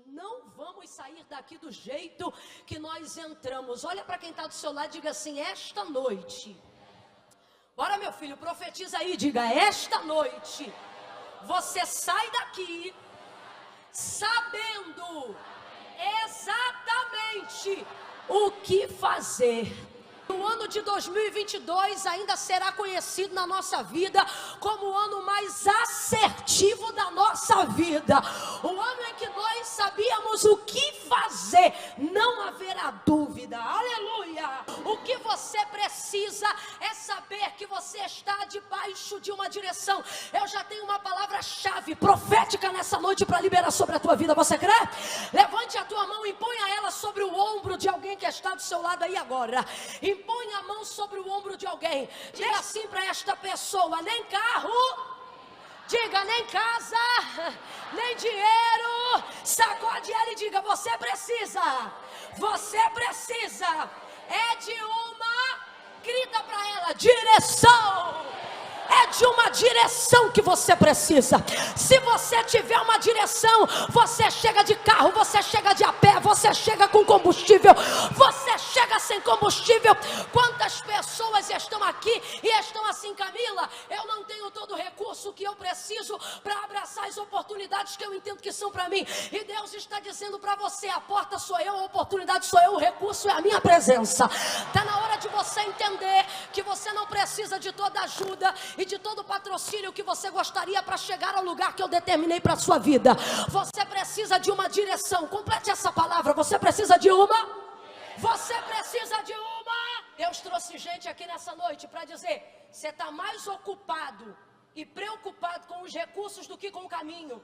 não vamos sair daqui do jeito que nós entramos. Olha para quem está do seu lado e diga assim: esta noite. Bora, meu filho, profetiza aí, diga: esta noite você sai daqui sabendo exatamente o que fazer. O ano de 2022 ainda será conhecido na nossa vida como o ano mais assertivo da nossa vida. O ano em que nós sabíamos o que fazer, não haverá dúvida. Aleluia! O que você precisa é saber que você está debaixo de uma direção. Eu já tenho uma palavra-chave profética nessa noite para liberar sobre a tua vida. Você crê? Levante a tua mão e ponha ela sobre o ombro de alguém que está do seu lado aí agora. Põe a mão sobre o ombro de alguém. Diga assim para esta pessoa: nem carro, diga nem casa, nem dinheiro. Sacode ela e diga: você precisa é de uma, grita para ela, direção. É de uma direção que você precisa. Se você tiver uma direção, você chega de carro, você chega de a pé, você chega com combustível, você chega sem combustível. Quantas pessoas estão aqui e estão assim: Camila, eu não tenho todo o recurso que eu preciso para abraçar as oportunidades que eu entendo que são para mim. E Deus está dizendo para você: a porta sou eu, a oportunidade sou eu, o recurso é a minha presença. Está na hora de você entender que você não precisa de toda ajuda e de todo o patrocínio que você gostaria para chegar ao lugar que eu determinei para a sua vida. Você precisa de uma direção. Complete essa palavra: você precisa de uma. Você precisa de uma. Deus trouxe gente aqui nessa noite para dizer: você está mais ocupado e preocupado com os recursos do que com o caminho.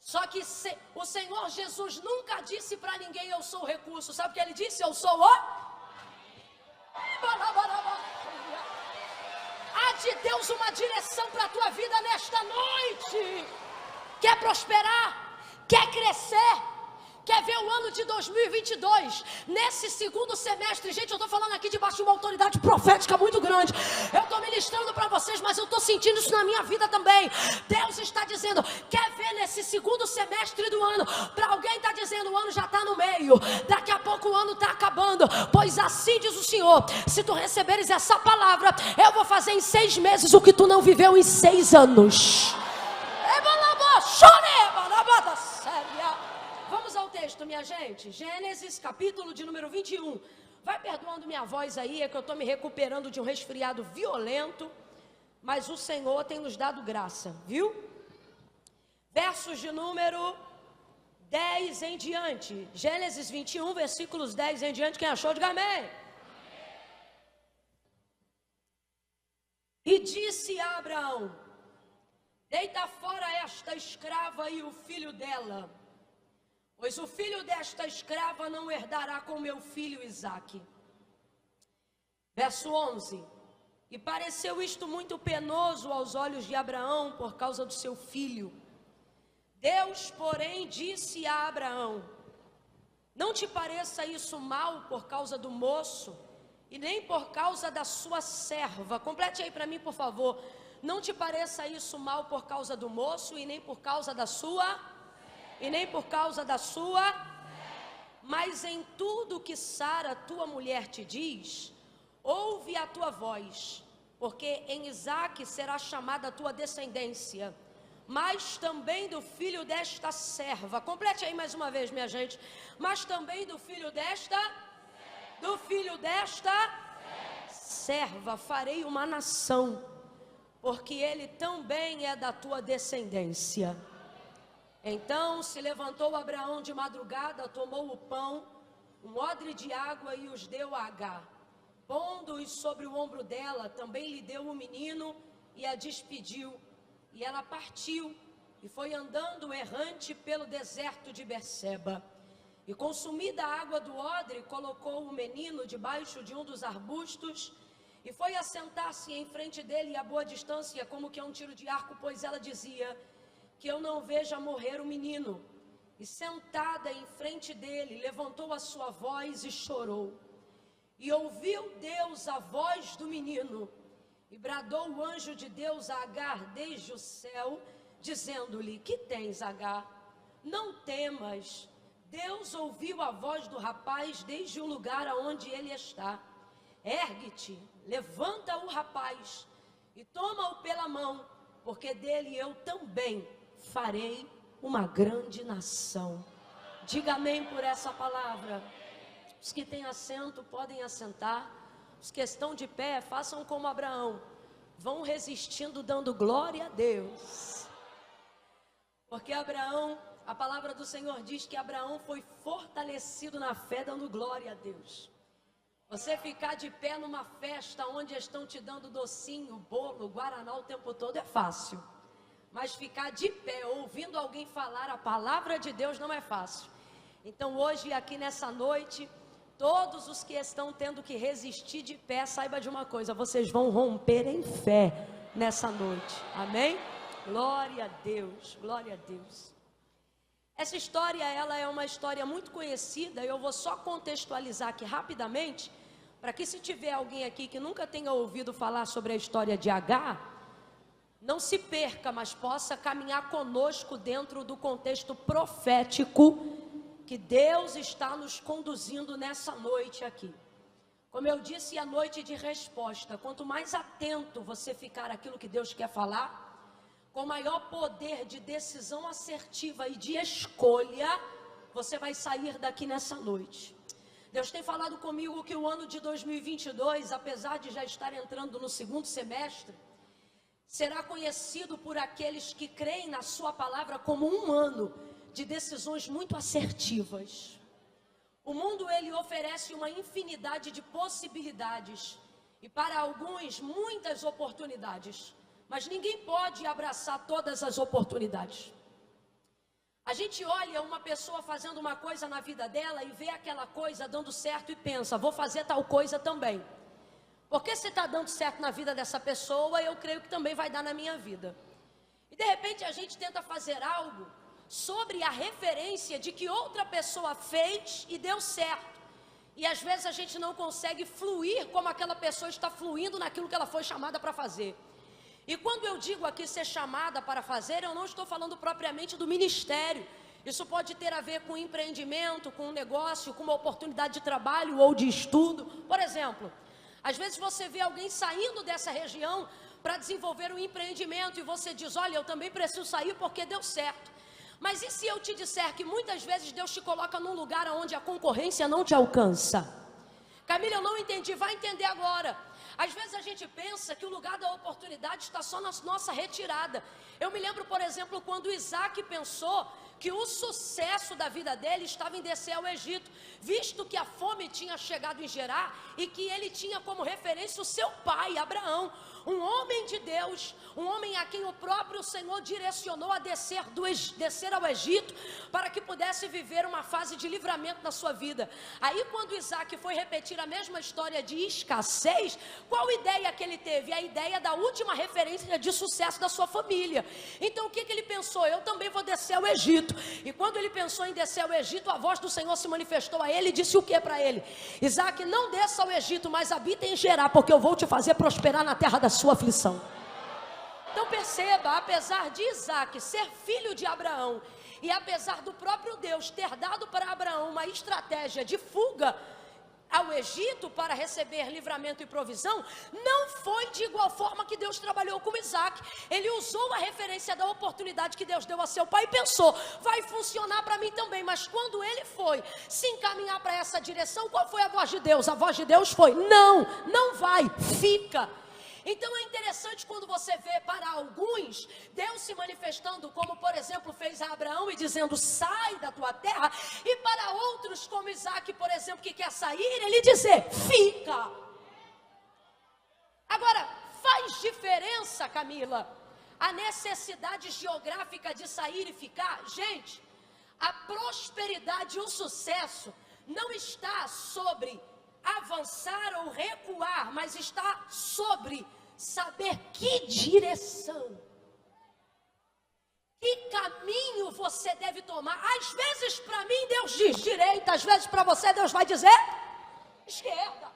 Só que o Senhor Jesus nunca disse para ninguém: eu sou o recurso. Sabe o que ele disse? Eu sou o... Há de Deus uma direção para a tua vida nesta noite. Quer prosperar? Quer crescer? Quer ver o ano de 2022? Nesse segundo semestre, gente, eu estou falando aqui debaixo de uma autoridade profética muito grande. Eu estou ministrando para vocês, mas eu estou sentindo isso na minha vida também. Deus está dizendo: quer ver nesse segundo semestre do ano? Para alguém está dizendo: o ano já está no meio, daqui a pouco o ano está acabando. Pois assim diz o Senhor: se tu receberes essa palavra, eu vou fazer em 6 meses o que tu não viveu em 6 anos. Vamos ao texto, minha gente. Gênesis, capítulo de número 21. Vai perdoando minha voz aí, é que eu estou me recuperando de um resfriado violento, mas o Senhor tem nos dado graça, viu? Versos de número 10 em diante. Gênesis 21, versículos 10 em diante. Quem achou, diga amém. E disse a Abraão: deita fora esta escrava e o filho dela, pois o filho desta escrava não herdará com meu filho Isaque. Verso 11. E pareceu isto muito penoso aos olhos de Abraão por causa do seu filho. Deus, porém, disse a Abraão: não te pareça isso mal por causa do moço, e nem por causa da sua serva. Complete aí para mim, por favor. Não te pareça isso mal por causa do moço, e nem por causa da sua... Mas em tudo que Sara, tua mulher, te diz, ouve a tua voz, porque em Isaque será chamada a tua descendência, mas também do filho desta serva. Complete aí mais uma vez, minha gente. Mas também do filho desta serva farei uma nação, porque ele também é da tua descendência. Então se levantou Abraão de madrugada, tomou o pão, um odre de água e os deu a Agar. Pondo-os sobre o ombro dela, também lhe deu o menino e a despediu. E ela partiu e foi andando errante pelo deserto de Berseba. E consumida a água do odre, colocou o menino debaixo de um dos arbustos e foi assentar-se em frente dele a boa distância, como que a um tiro de arco, pois ela dizia: que eu não veja morrer o menino. E sentada em frente dele, levantou a sua voz e chorou. E ouviu Deus a voz do menino, e bradou o anjo de Deus a Agar desde o céu, dizendo-lhe: que tens, Agar? não temas. Deus ouviu a voz do rapaz desde o lugar aonde ele está. Ergue-te, levanta o rapaz e toma-o pela mão, porque dele eu também farei uma grande nação. Diga amém por essa palavra. Os que têm assento podem assentar. Os que estão de pé, façam como Abraão. Vão resistindo, dando glória a Deus. Porque Abraão, a palavra do Senhor diz que Abraão foi fortalecido na fé, dando glória a Deus. Você ficar de pé numa festa onde estão te dando docinho, bolo, guaraná o tempo todo é fácil. Mas ficar de pé ouvindo alguém falar a palavra de Deus não é fácil. Então hoje aqui nessa noite, todos os que estão tendo que resistir de pé, saiba de uma coisa, vocês vão romper em fé nessa noite. Amém? Glória a Deus, glória a Deus. Essa história, ela é uma história muito conhecida. Eu vou só contextualizar aqui rapidamente, para que se tiver alguém aqui que nunca tenha ouvido falar sobre a história de Agar, não se perca, mas possa caminhar conosco dentro do contexto profético que Deus está nos conduzindo nessa noite aqui. Como eu disse, a noite de resposta. Quanto mais atento você ficar àquilo que Deus quer falar, com maior poder de decisão assertiva e de escolha, você vai sair daqui nessa noite. Deus tem falado comigo que o ano de 2022, apesar de já estar entrando no segundo semestre, será conhecido por aqueles que creem na sua palavra como um ano de decisões muito assertivas. O mundo, ele oferece uma infinidade de possibilidades e para alguns muitas oportunidades, mas ninguém pode abraçar todas as oportunidades. A gente olha uma pessoa fazendo uma coisa na vida dela e vê aquela coisa dando certo e pensa, vou fazer tal coisa também. Porque se está dando certo na vida dessa pessoa, eu creio que também vai dar na minha vida. E de repente a gente tenta fazer algo sobre a referência de que outra pessoa fez e deu certo. E às vezes a gente não consegue fluir como aquela pessoa está fluindo naquilo que ela foi chamada para fazer. E quando eu digo aqui ser chamada para fazer, eu não estou falando propriamente do ministério. Isso pode ter a ver com empreendimento, com um negócio, com uma oportunidade de trabalho ou de estudo. Por exemplo, às vezes você vê alguém saindo dessa região para desenvolver um empreendimento e você diz, olha, eu também preciso sair porque deu certo. Mas e se eu te disser que muitas vezes Deus te coloca num lugar onde a concorrência não te alcança? Camila, eu não entendi, vai entender agora. Às vezes a gente pensa que o lugar da oportunidade está só na nossa retirada. Eu me lembro, por exemplo, quando Isaac pensou que o sucesso da vida dele estava em descer ao Egito, visto que a fome tinha chegado em Gerar e que ele tinha como referência o seu pai, Abraão, um homem de Deus, um homem a quem o próprio Senhor direcionou a descer ao Egito para que pudesse viver uma fase de livramento na sua vida. Aí quando Isaac foi repetir a mesma história de escassez, qual ideia que ele teve? A ideia da última referência de sucesso da sua família. Então o que ele pensou? Eu também vou descer ao Egito. E quando ele pensou em descer ao Egito, a voz do Senhor se manifestou a ele e disse o que para ele? Isaac, não desça ao Egito, mas habita em Gerar, porque eu vou te fazer prosperar na terra da sua aflição. Então perceba, apesar de Isaac ser filho de Abraão, e apesar do próprio Deus ter dado para Abraão uma estratégia de fuga ao Egito para receber livramento e provisão, não foi de igual forma que Deus trabalhou com Isaac. Ele usou a referência da oportunidade que Deus deu a seu pai e pensou, vai funcionar para mim também. Mas quando ele foi se encaminhar para essa direção, qual foi a voz de Deus? A voz de Deus foi, não vai, fica. Então é interessante quando você vê para alguns, Deus se manifestando como por exemplo fez a Abraão e dizendo sai da tua terra, e para outros como Isaac por exemplo que quer sair, ele dizer fica. Agora faz diferença, Camila, a necessidade geográfica de sair e ficar? Gente, a prosperidade e o sucesso não está sobre avançar ou recuar, mas está sobre saber que direção, que caminho você deve tomar. Às vezes para mim Deus diz direita, às vezes para você Deus vai dizer esquerda.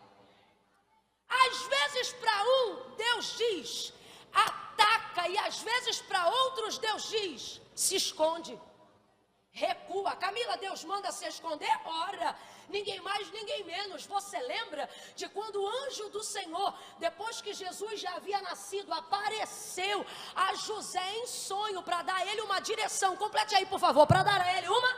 Às vezes para um Deus diz ataca, e às vezes para outros Deus diz se esconde, recua. Camila, Deus manda se esconder? Ora, ninguém mais, ninguém menos. Você lembra de quando o anjo do Senhor, depois que Jesus já havia nascido, apareceu a José em sonho para dar a ele uma direção? Complete aí, por favor. Para dar a ele uma?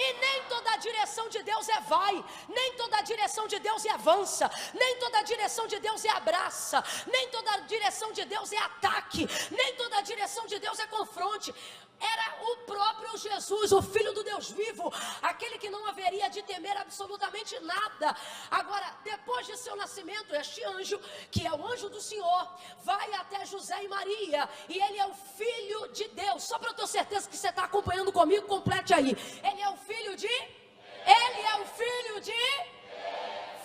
E nem toda a direção de Deus é vai, nem toda a direção de Deus é avança, nem toda a direção de Deus é abraça, nem toda a direção de Deus é ataque, nem toda a direção de Deus é confronte. Era o próprio Jesus, o Filho do Deus vivo, aquele que não haveria de temer absolutamente nada. Agora, depois de seu nascimento, este anjo, que é o anjo do Senhor, vai até José e Maria, e ele é o Filho de Deus. Só para eu ter certeza que você está acompanhando comigo, complete aí. Ele é o Filho de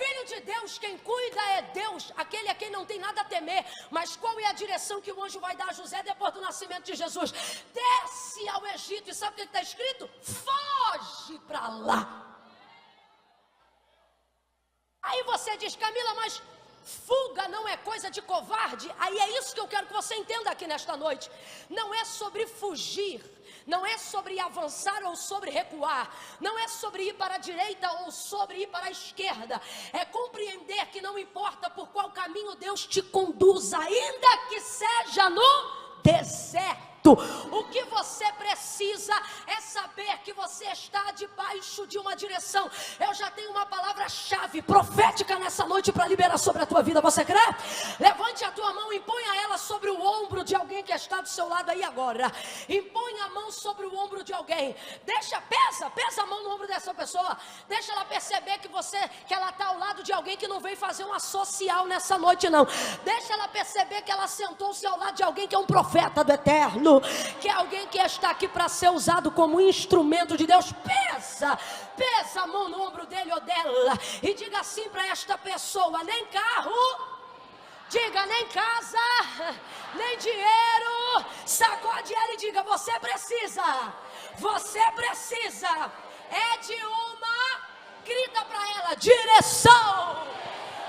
Filho de Deus. Quem cuida é Deus, aquele a quem não tem nada a temer. Mas qual é a direção que o anjo vai dar a José depois do nascimento de Jesus? Desce ao Egito. E sabe o que está escrito? Foge para lá. Aí você diz, Camila, mas fuga não é coisa de covarde? Aí é isso que eu quero que você entenda aqui nesta noite. Não é sobre fugir, não é sobre avançar ou sobre recuar, não é sobre ir para a direita ou sobre ir para a esquerda. É compreender que não importa por qual caminho Deus te conduz, ainda que seja no deserto. O que você precisa é saber que você está debaixo de uma direção. Eu já tenho uma palavra-chave profética nessa noite para liberar sobre a tua vida. Você crê? Levante a tua mão e ponha ela sobre o ombro de alguém que está do seu lado aí agora. Impõe a mão sobre o ombro de alguém. Pesa a mão no ombro dessa pessoa. Deixa ela perceber que ela está ao lado de alguém que não veio fazer uma social nessa noite, não. Deixa ela perceber que ela sentou-se ao lado de alguém que é um profeta do eterno, que é alguém que está aqui para ser usado como instrumento de Deus. Pesa a mão no ombro dele ou dela e diga assim para esta pessoa: nem carro, diga nem casa, nem dinheiro. Sacode ela e diga: você precisa é de uma, grita para ela, direção.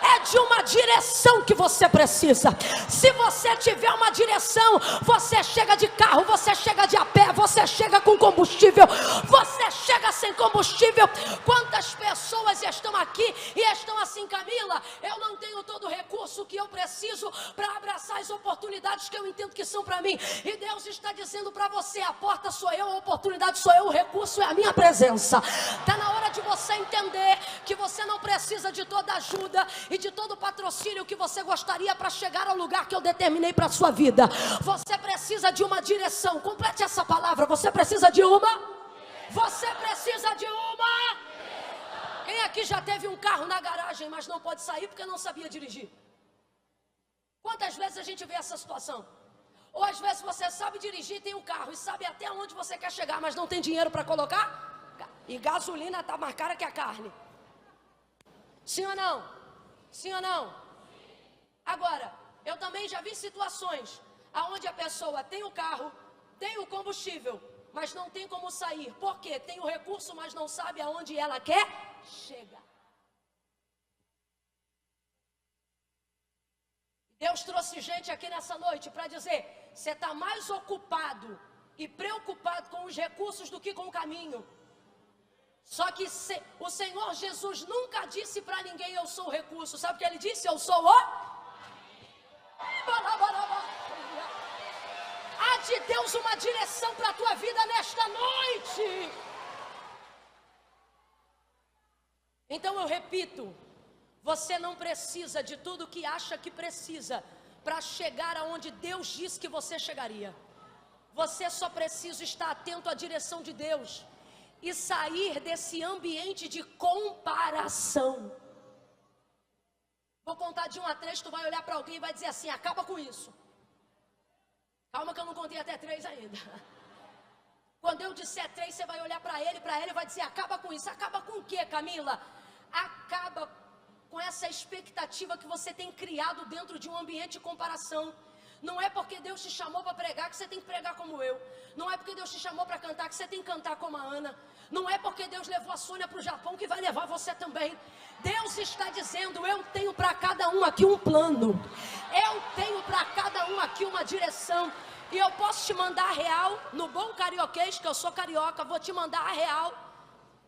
É de uma direção que você precisa. Se você tiver uma direção, você chega de carro, você chega de a pé, você chega com combustível, você chega sem combustível. Quantas pessoas estão aqui e estão assim: Camila, eu não tenho todo o recurso que eu preciso para abraçar as oportunidades que eu entendo que são para mim. E Deus está dizendo para você: a porta sou eu, a oportunidade sou eu, o recurso é a minha presença. Está na hora de você entender que você não precisa de toda ajuda e de todo o patrocínio que você gostaria para chegar ao lugar que eu determinei para a sua vida. Você precisa de uma direção. Complete essa palavra. Você precisa de uma? Quem aqui já teve um carro na garagem, mas não pode sair porque não sabia dirigir? Quantas vezes a gente vê essa situação? Ou às vezes você sabe dirigir, tem um carro e sabe até onde você quer chegar, mas não tem dinheiro para colocar? E gasolina está mais cara que a carne. Sim ou não? Sim ou não? Agora, eu também já vi situações onde a pessoa tem o carro, tem o combustível, mas não tem como sair. Por quê? Tem o recurso, mas não sabe aonde ela quer chegar. Deus trouxe gente aqui nessa noite para dizer: você está mais ocupado e preocupado com os recursos do que com o caminho. Só que o Senhor Jesus nunca disse para ninguém: eu sou o recurso. Sabe o que ele disse? Eu sou o... Há de Deus uma direção para a tua vida nesta noite. Então eu repito: você não precisa de tudo que acha que precisa para chegar aonde Deus disse que você chegaria. Você só precisa estar atento à direção de Deus e sair desse ambiente de comparação. Vou contar de 1 a 3, tu vai olhar para alguém e vai dizer assim: acaba com isso. Calma que eu não contei até 3 ainda. Quando eu disser 3, você vai olhar para ele e vai dizer: acaba com isso. Acaba com o quê, Camila? Acaba com essa expectativa que você tem criado dentro de um ambiente de comparação. Não é porque Deus te chamou para pregar que você tem que pregar como eu. Não é porque Deus te chamou para cantar que você tem que cantar como a Ana. Não é porque Deus levou a Sônia para o Japão que vai levar você também. Deus está dizendo: eu tenho para cada um aqui um plano. Eu tenho para cada um aqui uma direção. E eu posso te mandar a real, no bom carioquês, que eu sou carioca, vou te mandar a real.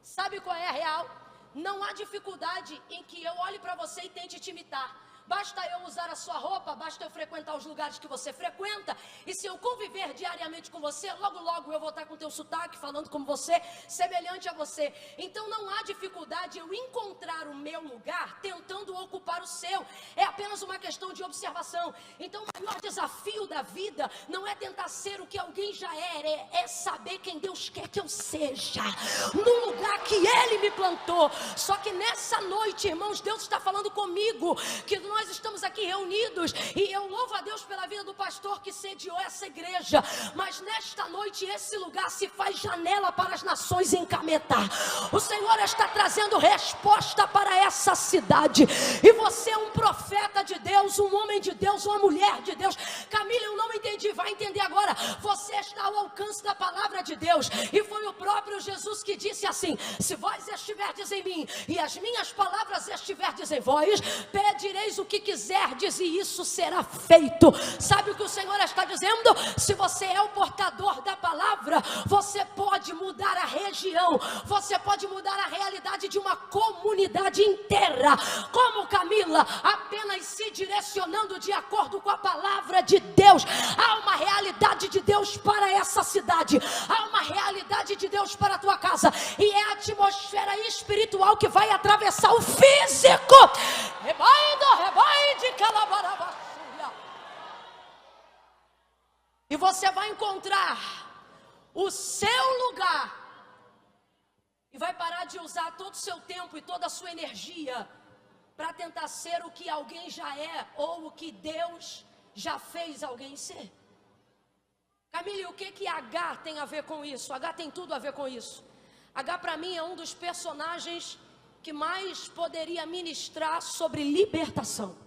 Sabe qual é a real? Não há dificuldade em que eu olhe para você e tente te imitar. Basta eu usar a sua roupa, basta eu frequentar os lugares que você frequenta, e se eu conviver diariamente com você, logo logo eu vou estar com o teu sotaque, falando como você, semelhante a você. Então não há dificuldade eu encontrar o meu lugar tentando ocupar o seu. É apenas uma questão de observação. Então o maior desafio da vida não é tentar ser o que alguém já é saber quem Deus quer que eu seja, no lugar que Ele me plantou. Só que nessa noite, irmãos, Deus está falando comigo, que nós estamos aqui reunidos, e eu louvo a Deus pela vida do pastor que sediou essa igreja, mas nesta noite esse lugar se faz janela para as nações em Cametá. O Senhor está trazendo resposta para essa cidade, e você é um profeta de Deus, um homem de Deus, uma mulher de Deus. Camila, eu não entendi, vai entender agora. Você está ao alcance da palavra de Deus, e foi o próprio Jesus que disse assim: se vós estiverdes em mim e as minhas palavras estiverdes em vós, pedireis o que quiserdes e isso será feito. Sabe o que o Senhor está dizendo? Se você é o portador da palavra, você pode mudar a região, você pode mudar a realidade de uma comunidade inteira. Como Camila, apenas se direcionando de acordo com a palavra de Deus. Há uma realidade de Deus para essa cidade, há uma realidade de Deus para a tua casa, e é a atmosfera espiritual que vai atravessar o físico. E você vai encontrar o seu lugar, e vai parar de usar todo o seu tempo e toda a sua energia para tentar ser o que alguém já é, ou o que Deus já fez alguém ser. Camille, o que H tem a ver com isso? H tem tudo a ver com isso. H para mim é um dos personagens que mais poderia ministrar sobre libertação.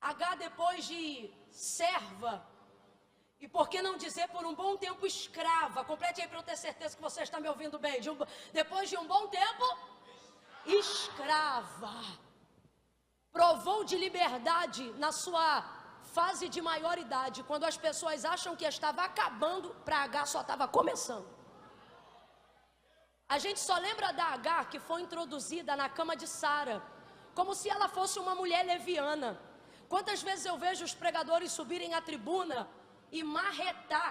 H, depois de serva, e por que não dizer por um bom tempo escrava, complete aí para eu ter certeza que você está me ouvindo bem, depois de um bom tempo, escrava, provou de liberdade na sua fase de maioridade, quando as pessoas acham que estava acabando, para H só estava começando. A gente só lembra da H que foi introduzida na cama de Sara, como se ela fosse uma mulher leviana. Quantas vezes eu vejo os pregadores subirem à tribuna e marretar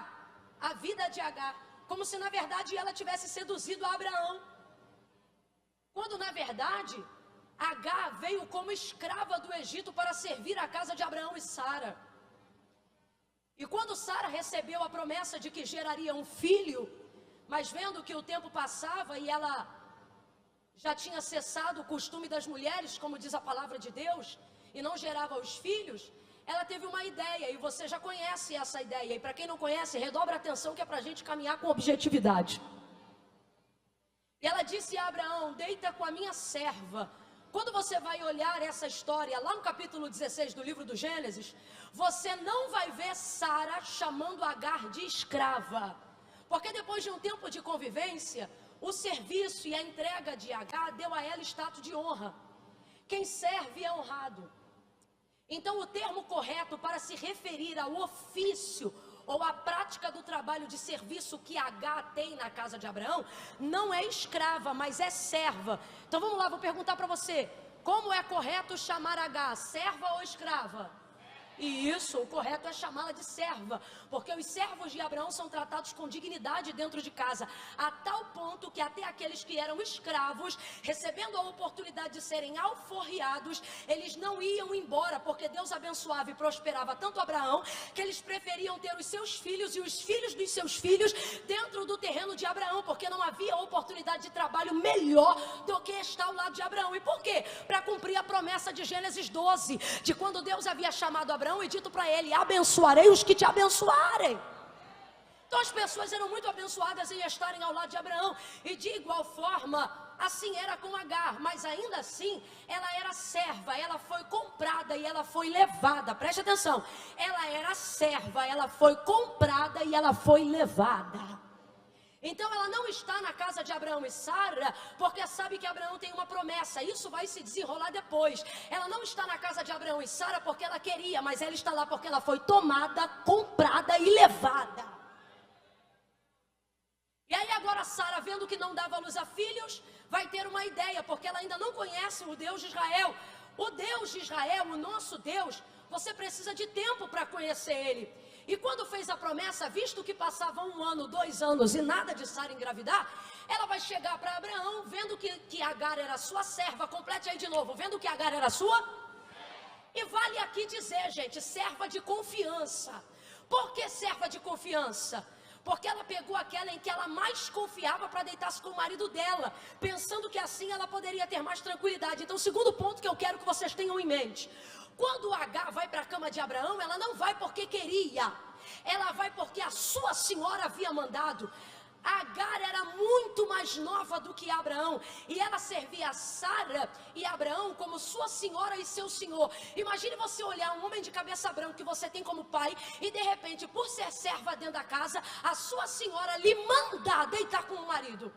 a vida de H, como se na verdade ela tivesse seduzido Abraão, quando na verdade H veio como escrava do Egito para servir a casa de Abraão e Sara. E quando Sara recebeu a promessa de que geraria um filho, mas vendo que o tempo passava e ela já tinha cessado o costume das mulheres, como diz a palavra de Deus, e não gerava os filhos, ela teve uma ideia, e você já conhece essa ideia, e para quem não conhece, redobra a atenção que é para a gente caminhar com objetividade. E ela disse a Abraão: deita com a minha serva. Quando você vai olhar essa história, lá no capítulo 16 do livro do Gênesis, você não vai ver Sara chamando Agar de escrava, porque depois de um tempo de convivência, o serviço e a entrega de Agar deu a ela status de honra. Quem serve é honrado. Então o termo correto para se referir ao ofício ou à prática do trabalho de serviço que Agar tem na casa de Abraão, não é escrava, mas é serva. Então vamos lá, vou perguntar para você: como é correto chamar Agar, serva ou escrava? E isso, o correto é chamá-la de serva, porque os servos de Abraão são tratados com dignidade dentro de casa, a tal ponto que até aqueles que eram escravos, recebendo a oportunidade de serem alforriados, eles não iam embora, porque Deus abençoava e prosperava tanto Abraão, que eles preferiam ter os seus filhos e os filhos dos seus filhos dentro do terreno de Abraão, porque não havia oportunidade de trabalho melhor do que estar ao lado de Abraão. E por quê? Para cumprir a promessa de Gênesis 12, de quando Deus havia chamado Abraão e dito para ele: abençoarei os que te abençoarem. Então as pessoas eram muito abençoadas em estarem ao lado de Abraão, e de igual forma assim era com Agar, mas ainda assim ela era serva, ela foi comprada e ela foi levada. Preste atenção, ela era serva, ela foi comprada e ela foi levada. Então ela não está na casa de Abraão e Sara, porque sabe que Abraão tem uma promessa, isso vai se desenrolar depois. Ela não está na casa de Abraão e Sara porque ela queria, mas ela está lá porque ela foi tomada, comprada e levada. E aí agora Sara, vendo que não dava luz a filhos, vai ter uma ideia, porque ela ainda não conhece o Deus de Israel. O Deus de Israel, o nosso Deus, você precisa de tempo para conhecer Ele. E quando fez a promessa, visto que passava 1 ano, 2 anos e nada de Sara engravidar, ela vai chegar para Abraão, vendo que Agar era sua serva, complete aí de novo, vendo que Agar era sua. E vale aqui dizer, gente, serva de confiança. Por que serva de confiança? Porque ela pegou aquela em que ela mais confiava para deitar-se com o marido dela, pensando que assim ela poderia ter mais tranquilidade. Então, o segundo ponto que eu quero que vocês tenham em mente: quando Agar vai para a cama de Abraão, ela não vai porque queria, ela vai porque a sua senhora havia mandado. Agar era muito mais nova do que Abraão, e ela servia a Sara e Abraão como sua senhora e seu senhor. Imagine você olhar um homem de cabeça branca que você tem como pai, e de repente, por ser serva dentro da casa, a sua senhora lhe manda deitar com o marido.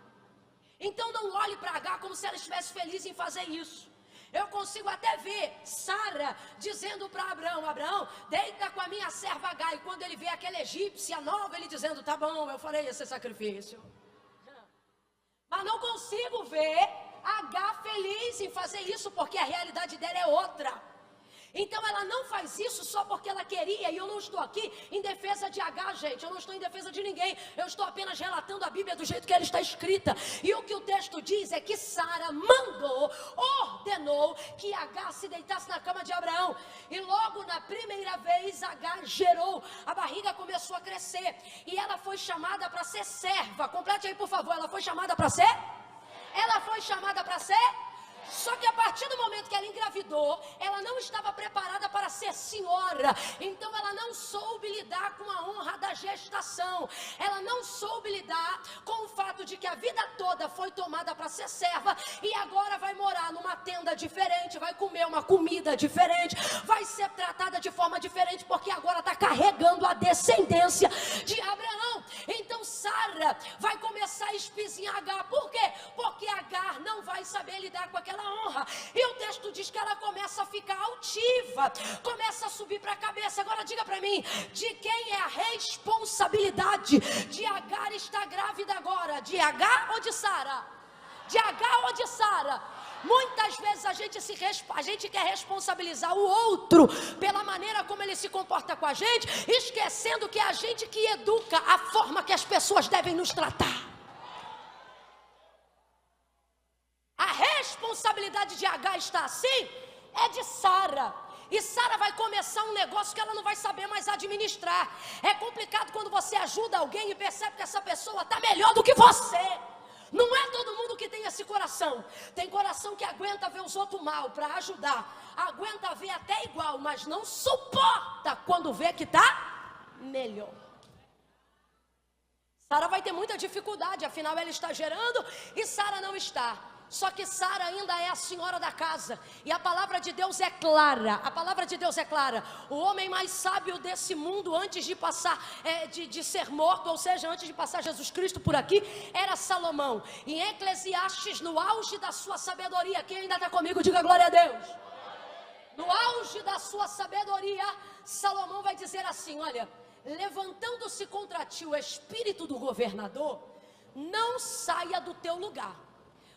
Então não olhe para Agar como se ela estivesse feliz em fazer isso. Eu consigo até ver Sara dizendo para Abraão: Abraão, deita com a minha serva Agar. E quando ele vê aquela egípcia nova, ele dizendo: tá bom, eu farei esse sacrifício. Mas não consigo ver Agar feliz em fazer isso, porque a realidade dela é outra. Então ela não faz isso só porque ela queria. E eu não estou aqui em defesa de Agar, gente. Eu não estou em defesa de ninguém. Eu estou apenas relatando a Bíblia do jeito que ela está escrita. E o que o texto diz é que Sara mandou, ordenou que Agar se deitasse na cama de Abraão. E logo na primeira vez Agar gerou, a barriga começou a crescer, e ela foi chamada para ser serva. Complete aí, por favor. Ela foi chamada para ser? Ela foi chamada para ser? Só que a partir do momento que ela engravidou, ela não estava preparada para ser senhora. Então ela não soube lidar com a honra da gestação. Ela não soube lidar com o fato de que a vida toda foi tomada para ser serva, e agora vai morar numa tenda diferente, vai comer uma comida diferente, vai ser tratada de forma diferente, porque agora está carregando a descendência de Abraão. Então Sara vai começar a espizinhar Agar. Por quê? Porque Agar não vai saber lidar com aquela honra. E o texto diz que ela começa a ficar altiva, começa a subir para a cabeça. Agora diga para mim, de quem é a responsabilidade de Agar estar grávida agora? De Agar ou de Sara? De Agar ou de Sara? Muitas vezes a gente quer responsabilizar o outro pela maneira como ele se comporta com a gente, esquecendo que é a gente que educa a forma que as pessoas devem nos tratar. A responsabilidade de Agar está assim, é de Sara. E Sara vai começar um negócio que ela não vai saber mais administrar. É complicado quando você ajuda alguém e percebe que essa pessoa está melhor do que você. Não é todo mundo que tem esse coração. Tem coração que aguenta ver os outros mal para ajudar, aguenta ver até igual, mas não suporta quando vê que está melhor. Sara vai ter muita dificuldade, afinal ela está gerando e Sara não está. Só que Sara ainda é a senhora da casa. E a palavra de Deus é clara. A palavra de Deus é clara. O homem mais sábio desse mundo, antes de passar, de ser morto, ou seja, antes de passar Jesus Cristo por aqui, era Salomão. Em Eclesiastes, no auge da sua sabedoria, quem ainda está comigo, diga glória a Deus. No auge da sua sabedoria, Salomão vai dizer assim: olha, levantando-se contra ti o espírito do governador, não saia do teu lugar.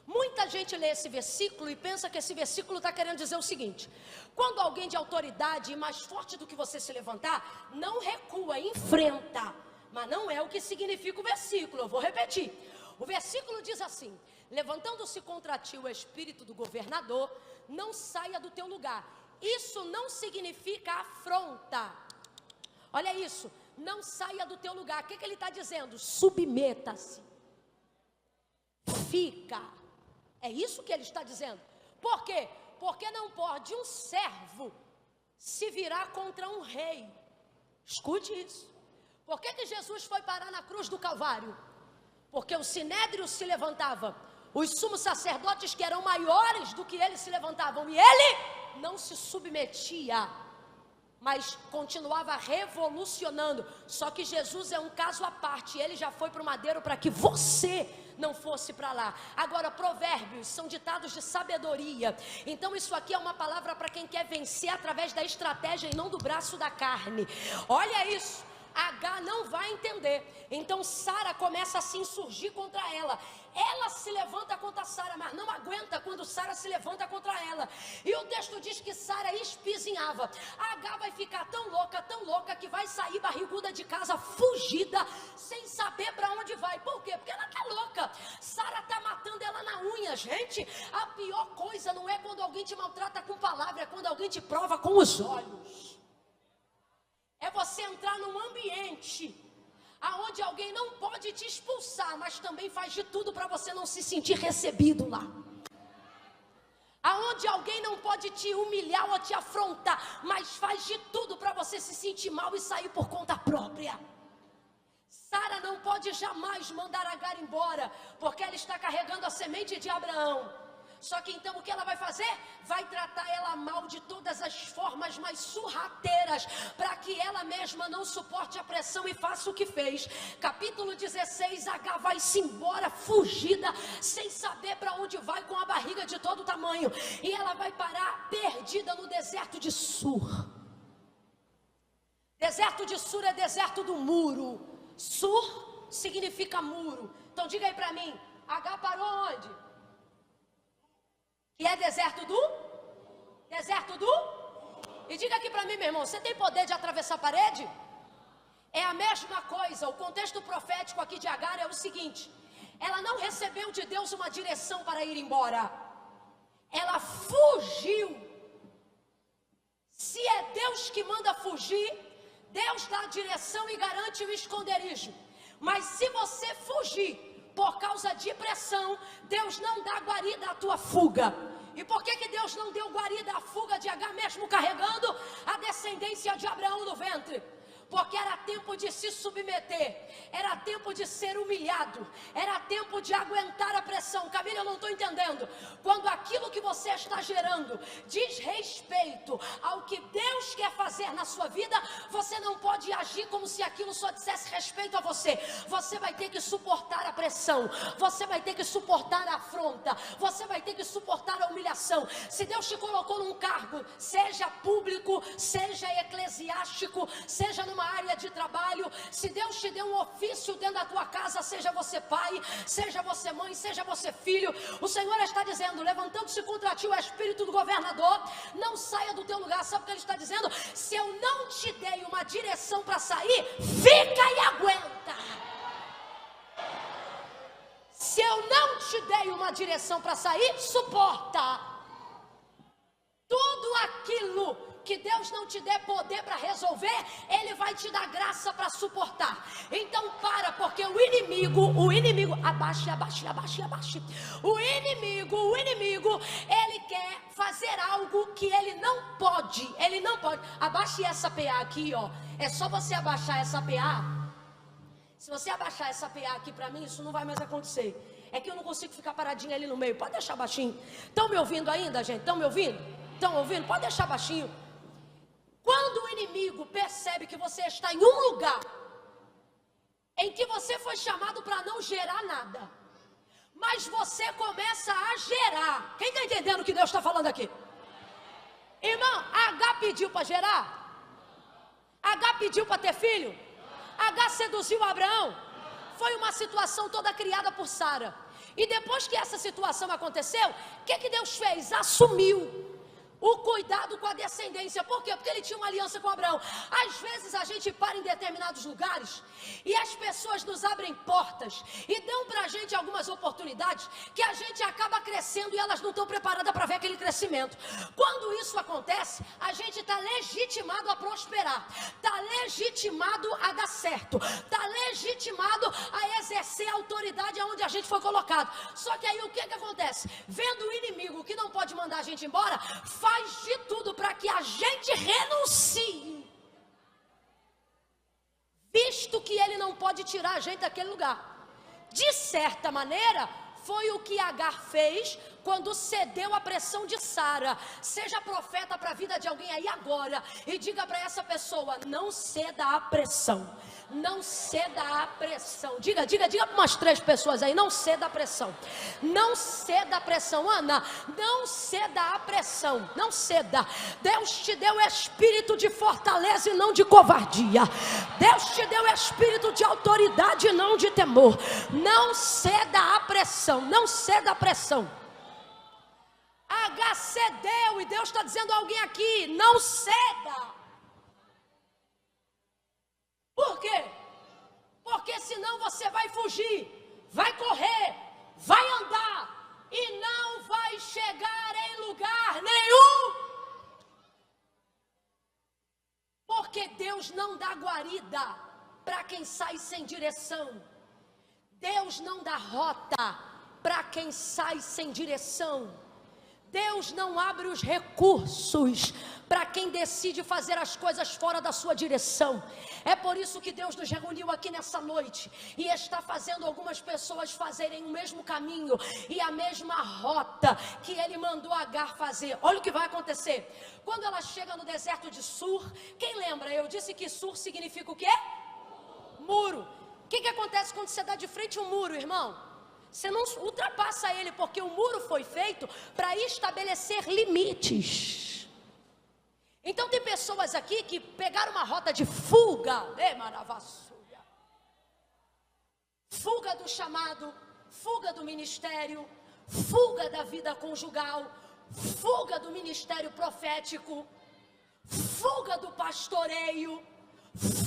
Muita gente lê esse versículo e pensa que esse versículo está querendo dizer o seguinte: quando alguém de autoridade e mais forte do que você se levantar, não recua, enfrenta. Mas não é o que significa o versículo, eu vou repetir. O versículo diz assim: levantando-se contra ti o espírito do governador, não saia do teu lugar. Isso não significa afronta. Olha isso, não saia do teu lugar. O que ele está dizendo? Submeta-se. Fica. É isso que ele está dizendo. Por quê? Porque não pode um servo se virar contra um rei. Escute isso. Por que Jesus foi parar na cruz do Calvário? Porque o sinédrio se levantava, os sumos sacerdotes que eram maiores do que ele se levantavam, e ele não se submetia. mas continuava revolucionando. Só que Jesus é um caso à parte, ele já foi para o madeiro para que você não fosse para lá. Agora, provérbios são ditados de sabedoria. Então isso aqui é uma palavra para quem quer vencer através da estratégia e não do braço da carne. Olha isso. H não vai entender. Então Sara começa a se insurgir contra ela. Ela se levanta contra Sara, mas não aguenta quando Sara se levanta contra ela. E o texto diz que Sara espizinhava. H vai ficar tão louca, que vai sair barriguda de casa, fugida, sem saber para onde vai. Por quê? Porque ela tá louca. Sara tá matando ela na unha, gente. A pior coisa não é quando alguém te maltrata com palavra, é quando alguém te prova com os olhos. É você entrar num ambiente aonde alguém não pode te expulsar, mas também faz de tudo para você não se sentir recebido lá. Aonde alguém não pode te humilhar ou te afrontar, mas faz de tudo para você se sentir mal e sair por conta própria. Sara não pode jamais mandar Agar embora, porque ela está carregando a semente de Abraão. Só que então o que ela vai fazer? Vai tratar ela mal de todas as formas mais sorrateiras, para que ela mesma não suporte a pressão e faça o que fez. Capítulo 16, Agar vai-se embora fugida, sem saber para onde vai, com a barriga de todo tamanho. E ela vai parar perdida no deserto de Sur. Deserto de Sur é deserto do muro. Sur significa muro. Então diga aí para mim, Agar parou onde? E é deserto do? E diga aqui para mim, meu irmão, você tem poder de atravessar a parede? É a mesma coisa. O contexto profético aqui de Agar é o seguinte: ela não recebeu de Deus uma direção para ir embora, ela fugiu. Se é Deus que manda fugir, Deus dá a direção e garante o esconderijo. Mas se você fugir por causa de pressão, Deus não dá guarida à tua fuga. E por que Deus não deu guarida à fuga de Agar, mesmo carregando a descendência de Abraão no ventre? Porque era tempo de se submeter, era tempo de ser humilhado, era tempo de aguentar a pressão. Camila, eu não estou entendendo. Quando aquilo que você está gerando diz respeito ao que Deus quer fazer na sua vida, você não pode agir como se aquilo só dissesse respeito a você. Você vai ter que suportar a pressão, você vai ter que suportar a afronta, você vai ter que suportar a humilhação. Se Deus te colocou num cargo, seja público, seja eclesiástico, seja numa área de trabalho, se Deus te deu um ofício dentro da tua casa, seja você pai, seja você mãe, seja você filho, o Senhor está dizendo: levantando-se contra ti o espírito do governador, não saia do teu lugar. Sabe o que ele está dizendo? Se eu não te dei uma direção para sair, fica e aguenta. Se eu não te dei uma direção para sair, suporta. Tudo aquilo que Deus não te der poder para resolver, Ele vai te dar graça para suportar. Então porque o inimigo, abaixe. O inimigo, ele quer fazer algo que ele não pode. Abaixe essa PA aqui, ó. É só você abaixar essa PA. Se você abaixar essa PA aqui para mim, isso não vai mais acontecer. É que eu não consigo ficar paradinho ali no meio. Pode deixar baixinho. Estão me ouvindo ainda, gente? Estão me ouvindo? Estão ouvindo? Pode deixar baixinho. Quando o inimigo percebe que você está em um lugar em que você foi chamado para não gerar nada, mas você começa a gerar. Quem está entendendo o que Deus está falando aqui? Irmão, H pediu para gerar? H pediu para ter filho? H seduziu Abraão? Foi uma situação toda criada por Sara. E depois que essa situação aconteceu, o que Deus fez? Assumiu o cuidado com a descendência. Por quê? Porque ele tinha uma aliança com Abraão. Às vezes a gente para em determinados lugares e as pessoas nos abrem portas e dão pra gente algumas oportunidades que a gente acaba crescendo e elas não estão preparadas para ver aquele crescimento. Quando isso acontece, a gente está legitimado a prosperar, está legitimado a dar certo, está legitimado a exercer a autoridade aonde a gente foi colocado. Só que aí o que acontece? Vendo o inimigo que não pode mandar a gente embora, faz de tudo para que a gente renuncie, visto que ele não pode tirar a gente daquele lugar. De certa maneira, Foi o que Agar fez quando cedeu à pressão de Sara. Seja profeta para a vida de alguém aí agora e diga para essa pessoa: não ceda à pressão. Não ceda à pressão. Diga para umas 3 pessoas aí: não ceda à pressão. Não ceda à pressão. Ana, não ceda à pressão. Não ceda. Deus te deu espírito de fortaleza e não de covardia. Deus te deu espírito de autoridade e não de temor. Não ceda à pressão. Não ceda à pressão. Agar cedeu e Deus está dizendo a alguém aqui: não ceda. Por quê? Porque senão você vai fugir, vai correr, vai andar e não vai chegar em lugar nenhum. Porque Deus não dá guarida para quem sai sem direção. Deus não dá rota para quem sai sem direção. Deus não abre os recursos para quem decide fazer as coisas fora da sua direção. É por isso que Deus nos reuniu aqui nessa noite e está fazendo algumas pessoas fazerem o mesmo caminho e a mesma rota que Ele mandou Agar fazer. Olha o que vai acontecer. Quando ela chega no deserto de Sur, quem lembra? Eu disse que Sur significa o quê? Muro. O que acontece quando você dá de frente a um muro, irmão? Você não ultrapassa ele, porque o muro foi feito para estabelecer limites. Então tem pessoas aqui que pegaram uma rota de fuga, fuga do chamado, fuga do ministério, fuga da vida conjugal, fuga do ministério profético, fuga do pastoreio,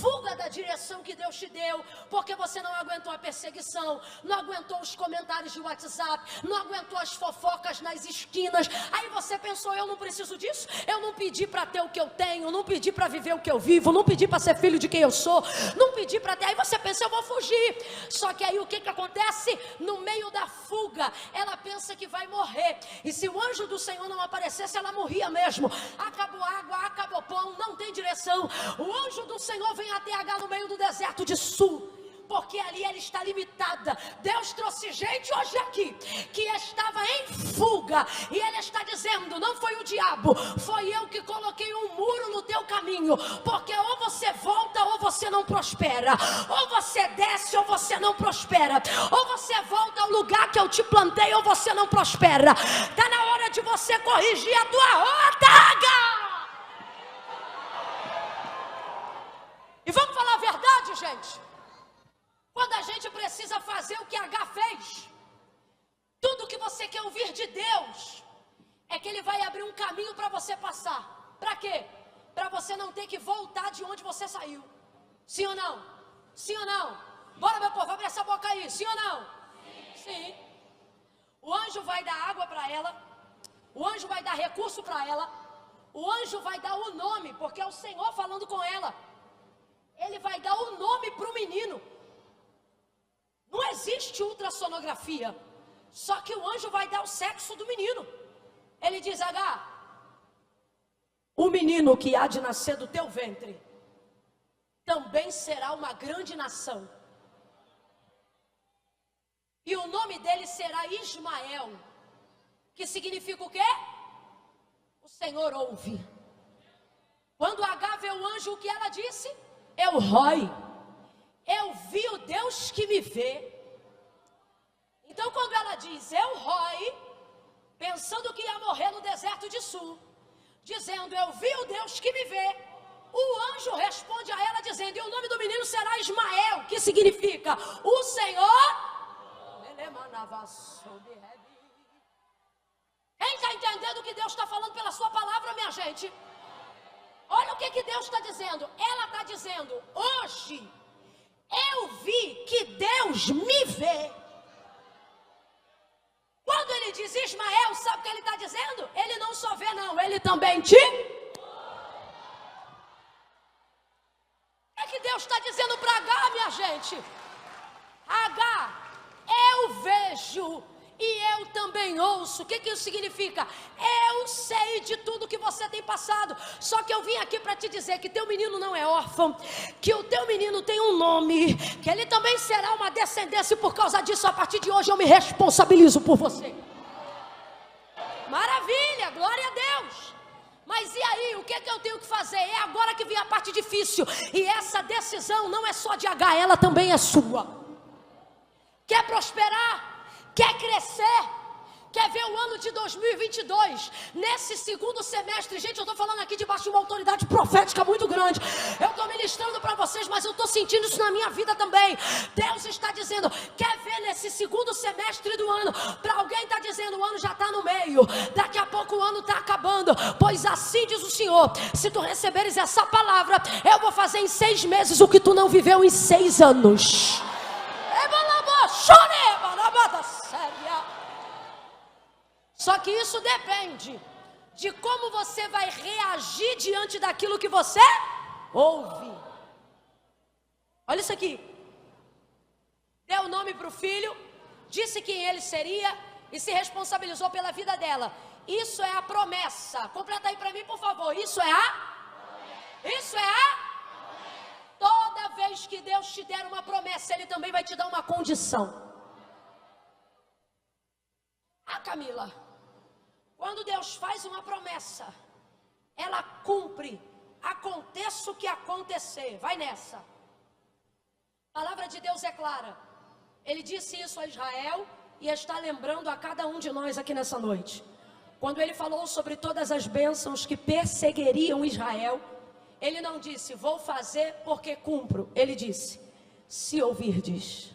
fuga da direção que Deus te deu, porque você não aguentou a perseguição, não aguentou os comentários de WhatsApp, não aguentou as fofocas nas esquinas. Aí você pensou: eu não preciso disso, eu não pedi para ter o que eu tenho, não pedi para viver o que eu vivo, não pedi para ser filho de quem eu sou, não pedi para ter. Aí você pensa: eu vou fugir. Só que aí o que acontece? No meio da fuga, ela pensa que vai morrer, e se o anjo do Senhor não aparecesse, ela morria mesmo. Acabou água, acabou pão, não tem direção. O anjo do Senhor vem até Agar no meio do deserto de Sul, porque ali ela está limitada. Deus trouxe gente hoje aqui que estava em fuga, e Ele está dizendo: não foi o diabo, foi eu que coloquei um muro no teu caminho, porque ou você volta ou você não prospera, ou você desce ou você não prospera, ou você volta ao lugar que eu te plantei ou você não prospera. Está na hora de você corrigir a tua rota, Agar. E vamos falar a verdade, gente. Quando a gente precisa fazer o que Agar fez, tudo que você quer ouvir de Deus é que Ele vai abrir um caminho para você passar. Para quê? Para você não ter que voltar de onde você saiu. Sim ou não? Sim ou não? Bora, meu povo, abre essa boca aí. Sim ou não? Sim. O anjo vai dar água para ela, o anjo vai dar recurso para ela, o anjo vai dar o nome, porque é o Senhor falando com ela. Ele vai dar o nome para o menino. Não existe ultrassonografia, só que o anjo vai dar o sexo do menino. Ele diz: Agar, o menino que há de nascer do teu ventre também será uma grande nação, e o nome dele será Ismael, que significa o quê? O Senhor ouve. Quando Agar vê o anjo, o que ela disse? Eu roi, eu vi o Deus que me vê. Então quando ela diz eu roi, pensando que ia morrer no deserto de Sul, dizendo eu vi o Deus que me vê, o anjo responde a ela dizendo: e o nome do menino será Ismael, que significa o Senhor. Quem está entendendo o que Deus está falando pela sua palavra, minha gente? Olha o que Deus está dizendo. Ela está dizendo: hoje eu vi que Deus me vê. Quando ele diz Ismael, sabe o que ele está dizendo? Ele não só vê não, ele também te... O que Deus está dizendo para Agar, minha gente? Agar, eu vejo e eu eu também ouço. O que isso significa? Eu sei de tudo que você tem passado. Só que eu vim aqui para te dizer que teu menino não é órfão, que o teu menino tem um nome, que ele também será uma descendência, e por causa disso, a partir de hoje, eu me responsabilizo por você. Maravilha, glória a Deus. Mas e aí, o que eu tenho que fazer? É agora que vem a parte difícil. E essa decisão não é só de H, ela também é sua. Quer prosperar? Quer crescer? Quer ver o ano de 2022? Nesse segundo semestre, gente, eu estou falando aqui debaixo de uma autoridade profética muito grande. Eu estou ministrando para vocês, mas eu estou sentindo isso na minha vida também. Deus está dizendo, quer ver nesse segundo semestre do ano? Para alguém está dizendo, o ano já está no meio. Daqui a pouco o ano está acabando. Pois assim diz o Senhor, se tu receberes essa palavra, eu vou fazer em 6 meses o que tu não viveu em 6 anos. Só que isso depende de como você vai reagir diante daquilo que você ouve. Olha isso aqui. Deu o nome para o filho, disse quem ele seria e se responsabilizou pela vida dela. Isso é a promessa. Completa aí para mim, por favor. Isso é a Toda vez que Deus te der uma promessa, Ele também vai te dar uma condição. Camila, quando Deus faz uma promessa, ela cumpre, aconteça o que acontecer. Vai nessa. A palavra de Deus é clara. Ele disse isso a Israel e está lembrando a cada um de nós aqui nessa noite. Quando Ele falou sobre todas as bênçãos que perseguiriam Israel, Ele não disse, vou fazer porque cumpro. Ele disse, se ouvirdes,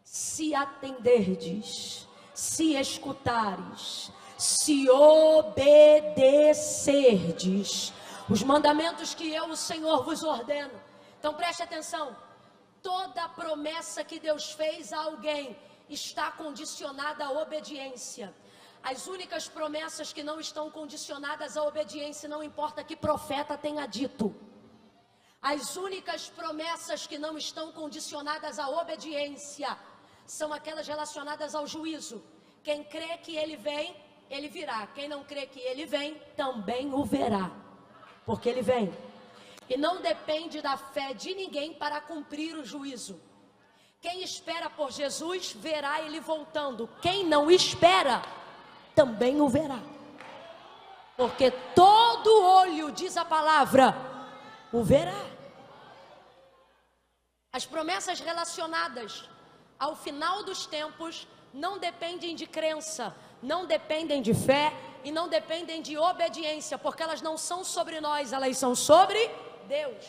se atenderdes, se escutares, se obedecerdes os mandamentos que eu, o Senhor, vos ordeno. Então preste atenção. Toda promessa que Deus fez a alguém está condicionada à obediência. As únicas promessas que não estão condicionadas à obediência, não importa que profeta tenha dito. As únicas promessas que não estão condicionadas à obediência são aquelas relacionadas ao juízo. Quem crê que Ele vem, Ele virá. Quem não crê que Ele vem, também o verá. Porque Ele vem. E não depende da fé de ninguém para cumprir o juízo. Quem espera por Jesus, verá Ele voltando. Quem não espera, também o verá. Porque todo olho, diz a palavra, o verá. As promessas relacionadas ao final dos tempos não dependem de crença, não dependem de fé e não dependem de obediência, porque elas não são sobre nós, elas são sobre Deus.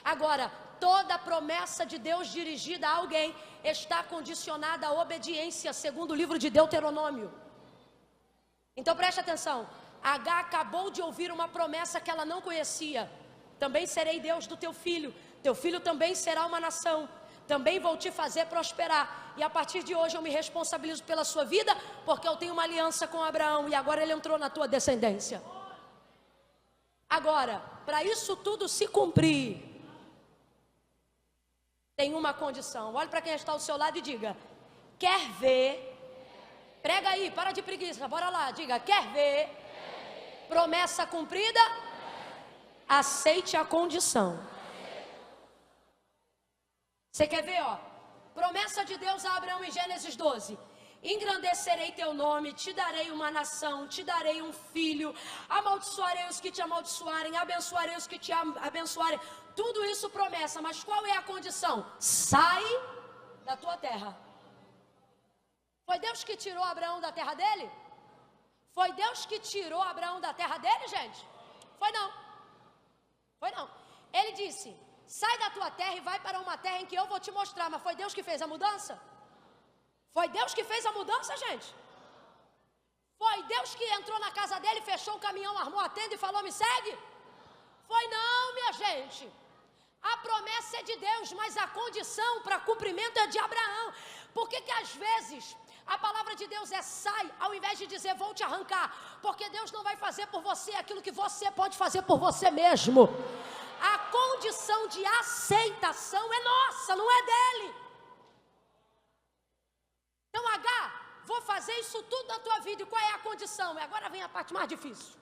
Agora, toda promessa de Deus dirigida a alguém está condicionada à obediência, segundo o livro de Deuteronômio. Então preste atenção, H acabou de ouvir uma promessa que ela não conhecia. Também serei Deus do teu filho também será uma nação, também vou te fazer prosperar. E a partir de hoje eu me responsabilizo pela sua vida, porque eu tenho uma aliança com Abraão, e agora ele entrou na tua descendência. Agora, para isso tudo se cumprir, tem uma condição. Olhe para quem está ao seu lado e diga, quer ver? Prega aí, para de preguiça, bora lá, diga, quer ver promessa cumprida? Aceite a condição. Você quer ver, ó? Promessa de Deus a Abraão em Gênesis 12. Engrandecerei teu nome, te darei uma nação, te darei um filho, amaldiçoarei os que te amaldiçoarem, abençoarei os que te abençoarem. Tudo isso promessa, mas qual é a condição? Sai da tua terra. Foi Deus que tirou Abraão da terra dele? Foi Deus que tirou Abraão da terra dele, gente? Foi não. Foi não. Ele disse, sai da tua terra e vai para uma terra em que eu vou te mostrar. Mas foi Deus que fez a mudança? Foi Deus que fez a mudança, gente? Foi Deus que entrou na casa dele, fechou o caminhão, armou a tenda e falou, me segue? Foi não, minha gente. A promessa é de Deus, mas a condição para cumprimento é de Abraão. Por que às vezes a palavra de Deus é sai, ao invés de dizer vou te arrancar? Porque Deus não vai fazer por você aquilo que você pode fazer por você mesmo. A condição de aceitação é nossa, não é dele. Então H, vou fazer fazer isso tudo na tua vida. E qual é a condição? E agora vem a parte mais difícil.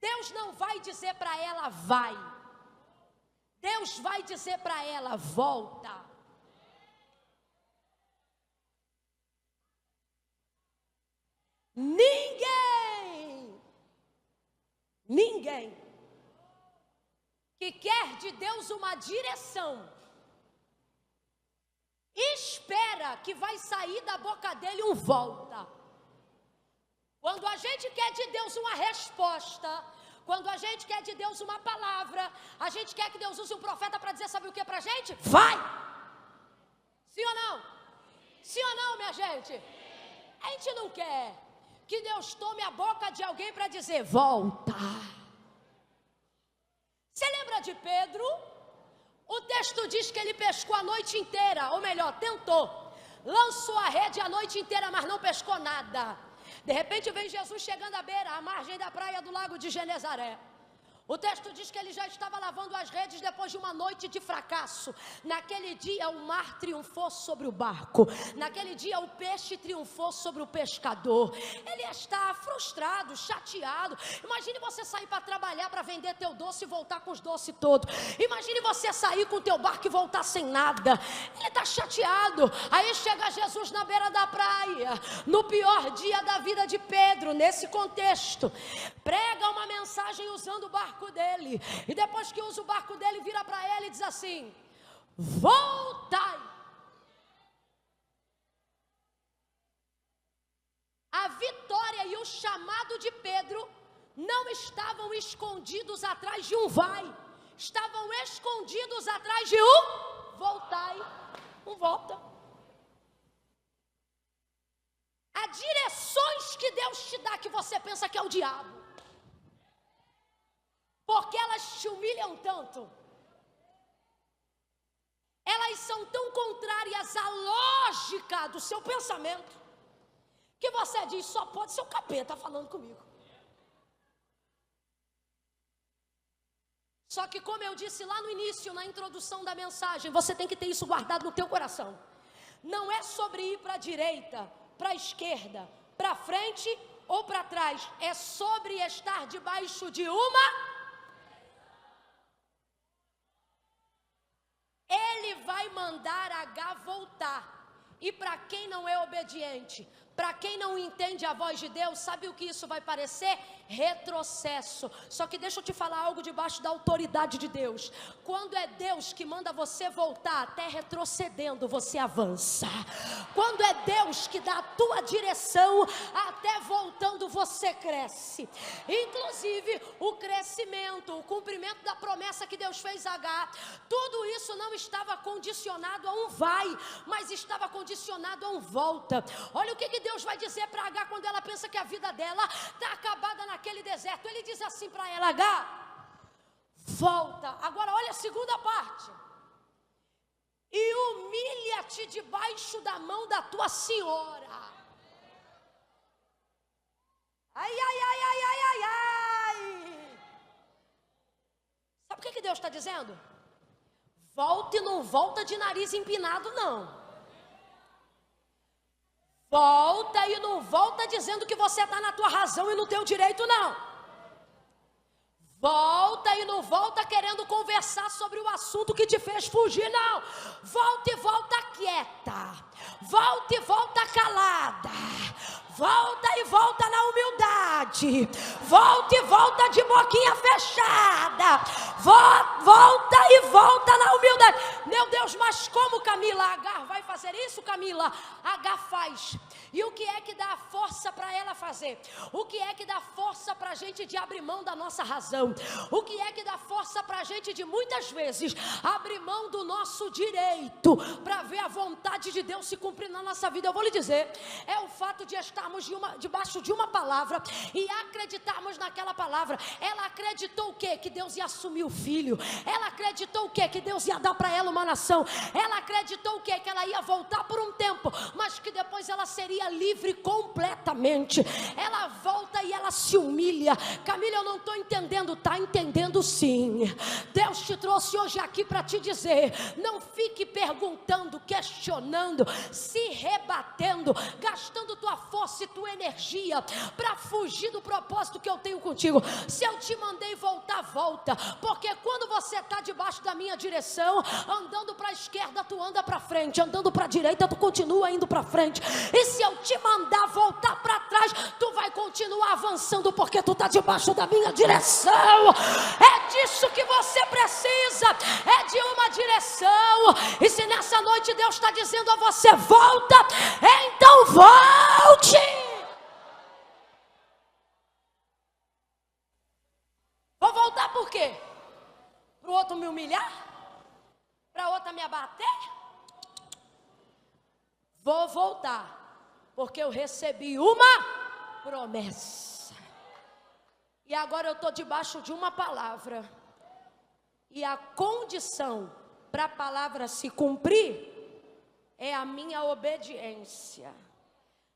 Deus não vai dizer para ela, vai. Deus vai dizer para ela, volta. Ninguém que quer de Deus uma direção, espera que vai sair da boca dele um volta. Quando a gente quer de Deus uma resposta, quando a gente quer de Deus uma palavra, a gente quer que Deus use um profeta para dizer, sabe o que pra gente? Vai! Sim ou não? Sim ou não, minha gente? A gente não quer que Deus tome a boca de alguém para dizer, volta. Você lembra de Pedro? O texto diz que ele pescou a noite inteira, ou melhor, tentou. Lançou a rede a noite inteira, mas não pescou nada. De repente vem Jesus chegando à beira, à margem da praia do lago de Genezaré. O texto diz que ele já estava lavando as redes depois de uma noite de fracasso. Naquele dia o mar triunfou sobre o barco. Naquele dia o peixe triunfou sobre o pescador. Ele está frustrado, chateado. Imagine você sair para trabalhar, para vender teu doce e voltar com os doces todos. Imagine você sair com teu barco e voltar sem nada. Ele está chateado. Aí chega Jesus na beira da praia, no pior dia da vida de Pedro, nesse contexto. Prega uma mensagem usando o barco dele, e depois que usa o barco dele, vira para ele e diz assim, voltai. A vitória e o chamado de Pedro não estavam escondidos atrás de um vai, estavam escondidos atrás de um voltai, um volta. Há direções que Deus te dá que você pensa que é o diabo, porque elas te humilham tanto, elas são tão contrárias à lógica do seu pensamento, que você diz, só pode ser o capeta falando comigo. Só que, como eu disse lá no início, na introdução da mensagem, você tem que ter isso guardado no teu coração. Não é sobre ir para a direita, para a esquerda, para frente ou para trás, é sobre estar debaixo de uma... Ele vai mandar H voltar. E para quem não é obediente, para quem não entende a voz de Deus, sabe o que isso vai parecer? Retrocesso. Só que deixa eu te falar algo debaixo da autoridade de Deus. Quando é Deus que manda você voltar, até retrocedendo você avança. Quando é Deus que dá a tua direção, até voltando você cresce. Inclusive o crescimento, o cumprimento da promessa que Deus fez a Agar, tudo isso não estava condicionado a um vai, mas estava condicionado a um volta. Olha o que Deus vai dizer para Agar quando ela pensa que a vida dela está acabada naquele deserto. Ele diz assim para ela, Agar, volta. Agora olha a segunda parte. E humilha-te debaixo da mão da tua senhora. Ai, ai, ai, ai, ai, ai, ai. Sabe o que Deus está dizendo? Volta e não volta de nariz empinado, não. Volta e não volta dizendo que você está na tua razão e no teu direito, não. Volta e não volta querendo conversar sobre o assunto que te fez fugir, não. Volta e volta quieta. Volta e volta calada. Volta e volta na humildade. Volta e volta de boquinha fechada. Volta e volta na humildade. Meu Deus, mas como, Camila? Agar vai fazer isso, Camila? Agar faz. E o que é que dá força para ela fazer? O que é que dá força para a gente de abrir mão da nossa razão? O que é que dá força para a gente de muitas vezes abrir mão do nosso direito para ver a vontade de Deus se cumprir na nossa vida? Eu vou lhe dizer, é o fato de estarmos debaixo de uma palavra e acreditarmos naquela palavra. Ela acreditou o quê? Que Deus ia assumir o filho. Ela acreditou o quê? Que Deus ia dar para ela uma nação. Ela acreditou o quê? Que ela ia voltar por um tempo, mas que depois ela seria livre completamente. Ela volta e ela se humilha. Camila, eu não estou entendendo. Está entendendo sim. Deus te trouxe hoje aqui para te dizer: não fique perguntando, questionando, se rebatendo, gastando tua força e tua energia para fugir do propósito que eu tenho contigo. Se eu te mandei voltar, volta, porque quando você está debaixo da minha direção, andando para a esquerda, tu anda para frente, andando para a direita, tu continua indo para frente. E se eu te mandar voltar para trás, tu vai continuar avançando, porque tu está debaixo da minha direção. É disso que você precisa, é de uma direção. E se nessa noite Deus está dizendo a você: volta, então volte. Vou voltar por quê? Para o outro me humilhar? Para a outra me abater? Vou voltar, porque eu recebi uma promessa. E agora eu estou debaixo de uma palavra. E a condição para a palavra se cumprir é a minha obediência.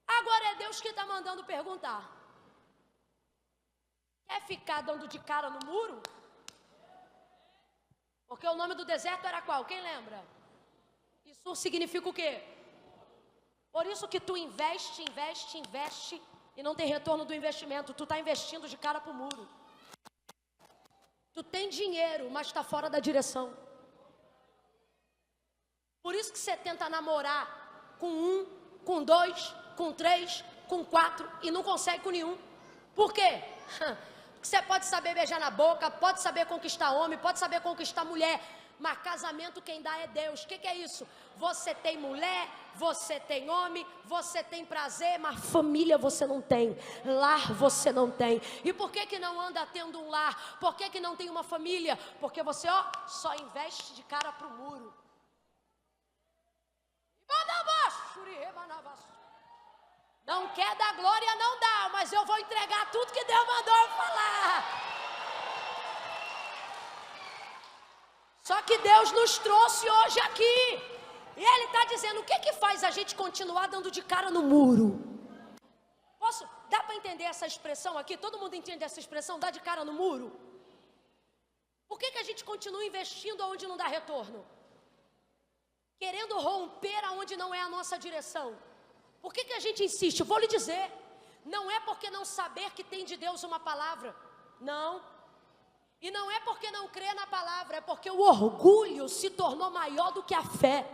Agora é Deus que está mandando perguntar. Quer ficar dando de cara no muro? Porque o nome do deserto era qual? Quem lembra? Isso significa o quê? Por isso que tu investe e não tem retorno do investimento. Tu está investindo de cara para o muro. Tu tem dinheiro, mas está fora da direção. Por isso que você tenta namorar com 1, com 2, com 3, com 4 e não consegue com nenhum. Por quê? Porque você pode saber beijar na boca, pode saber conquistar homem, pode saber conquistar mulher, mas casamento quem dá é Deus. O que é isso? Você tem mulher, você tem homem, você tem prazer, mas família você não tem, lar você não tem. E por que não anda tendo um lar? Por que não tem uma família? Porque você só investe de cara para o muro. Não quer dar glória, não dá, mas eu vou entregar tudo que Deus mandou eu falar. Só que Deus nos trouxe hoje aqui. E Ele está dizendo: o que faz a gente continuar dando de cara no muro? Dá para entender essa expressão aqui? Todo mundo entende essa expressão, dar de cara no muro? Por que a gente continua investindo onde não dá retorno? Querendo romper aonde não é a nossa direção. Por que a gente insiste? Vou lhe dizer, não é porque não saber que tem de Deus uma palavra, não. E não é porque não crê na palavra, é porque o orgulho se tornou maior do que a fé.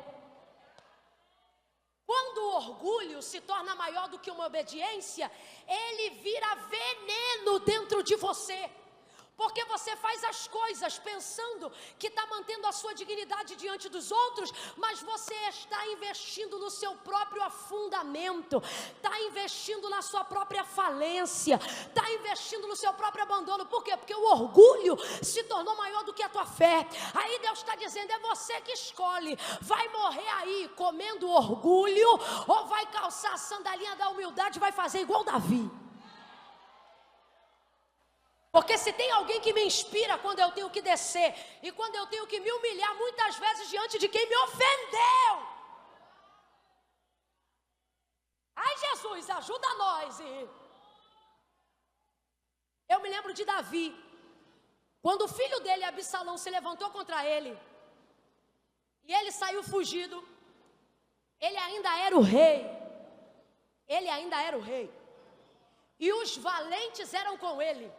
Quando o orgulho se torna maior do que uma obediência, ele vira veneno dentro de você. Porque você faz as coisas pensando que está mantendo a sua dignidade diante dos outros, mas você está investindo no seu próprio afundamento, está investindo na sua própria falência, está investindo no seu próprio abandono. Por quê? Porque o orgulho se tornou maior do que a tua fé. Aí Deus está dizendo: é você que escolhe, vai morrer aí comendo orgulho, ou vai calçar a sandalinha da humildade e vai fazer igual Davi. Porque se tem alguém que me inspira quando eu tenho que descer e quando eu tenho que me humilhar muitas vezes diante de quem me ofendeu. Ai, Jesus, ajuda nós. Eu me lembro de Davi. Quando o filho dele, Absalão, se levantou contra ele e ele saiu fugido, ele ainda era o rei. Ele ainda era o rei. E os valentes eram com ele.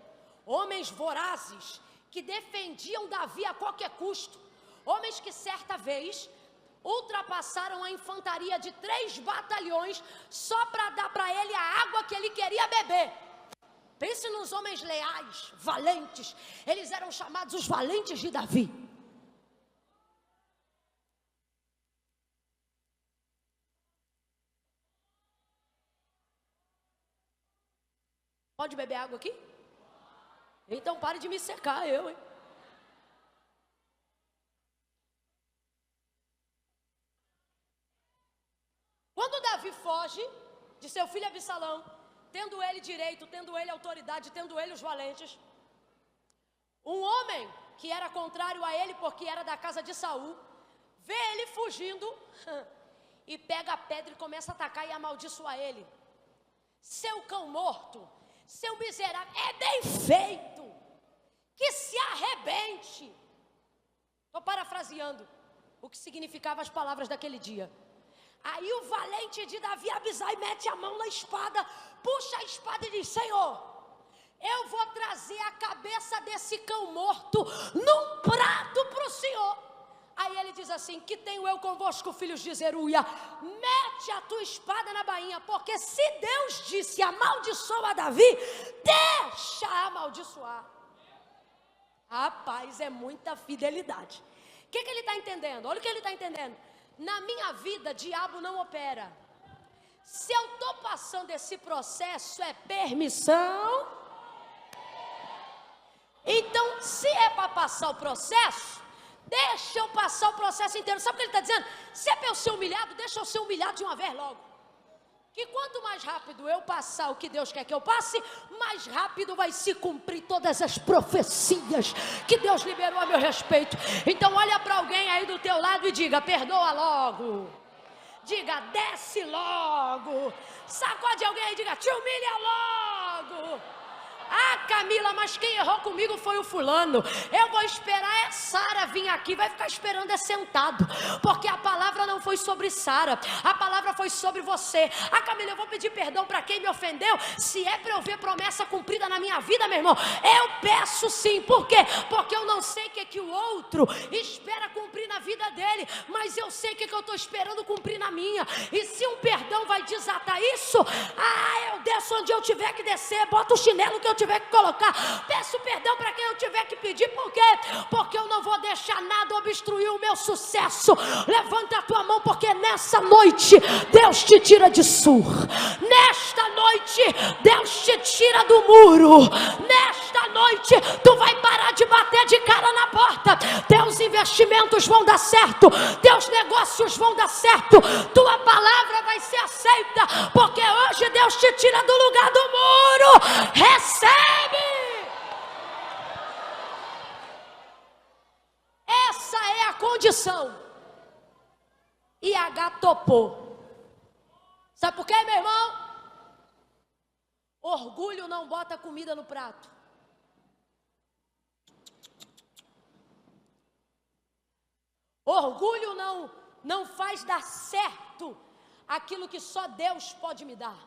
Homens vorazes, que defendiam Davi a qualquer custo. Homens que certa vez ultrapassaram a infantaria de 3 batalhões só para dar para ele a água que ele queria beber. Pense nos homens leais, valentes. Eles eram chamados os valentes de Davi. Pode beber água aqui? Então pare de me secar, hein? Quando Davi foge de seu filho Absalão, tendo ele direito, tendo ele autoridade, tendo ele os valentes, um homem que era contrário a ele, porque era da casa de Saul, vê ele fugindo e pega a pedra e começa a atacar e amaldiçoar ele. Seu cão morto, seu miserável, é bem feito, que se arrebente. Estou parafraseando o que significavam as palavras daquele dia. Aí o valente de Davi, Abisai, mete a mão na espada, puxa a espada e diz: Senhor, eu vou trazer a cabeça desse cão morto num prato para o Senhor. Aí ele diz assim: que tenho eu convosco, filhos de Zeruia? Mete a tua espada na bainha, porque se Deus disse amaldiçoa Davi, deixa amaldiçoar. Rapaz, é muita fidelidade. O que ele está entendendo? Olha o que ele está entendendo. Na minha vida, diabo não opera. Se eu estou passando esse processo, é permissão. Então, se é para passar o processo, deixa eu passar o processo inteiro. Sabe o que ele está dizendo? Se é para eu ser humilhado, deixa eu ser humilhado de uma vez logo. Que quanto mais rápido eu passar o que Deus quer que eu passe, mais rápido vai se cumprir todas as profecias que Deus liberou a meu respeito. Então olha para alguém aí do teu lado e diga: perdoa logo. Diga: desce logo. Sacode alguém e diga: te humilha logo. Ah, Camila, mas quem errou comigo foi o fulano. Eu vou esperar Sara vir aqui. Vai ficar esperando sentado, porque a palavra não foi sobre Sara, a palavra foi sobre você. Ah, Camila, eu vou pedir perdão para quem me ofendeu. Se é para eu ver promessa cumprida na minha vida, meu irmão, eu peço sim. Por quê? Porque eu não sei o que o outro espera cumprir na vida dele, mas eu sei o que eu estou esperando cumprir na minha. E se um perdão vai desatar isso, eu desço onde eu tiver que descer, boto o chinelo que eu tiver que colocar, peço perdão para quem eu tiver que pedir. Por quê? Porque eu não vou deixar nada obstruir o meu sucesso. Levanta a tua mão, porque nessa noite Deus te tira de Sur. Nesta noite Deus te tira do muro. Nesta noite tu vai parar de bater de cara na porta. Teus investimentos vão dar certo, teus negócios vão dar certo, tua palavra vai ser aceita, porque hoje Deus te tira do lugar do muro. Recebe! Essa é a condição. E H topou. Sabe por quê, meu irmão? Orgulho não bota comida no prato. Orgulho não faz dar certo aquilo que só Deus pode me dar.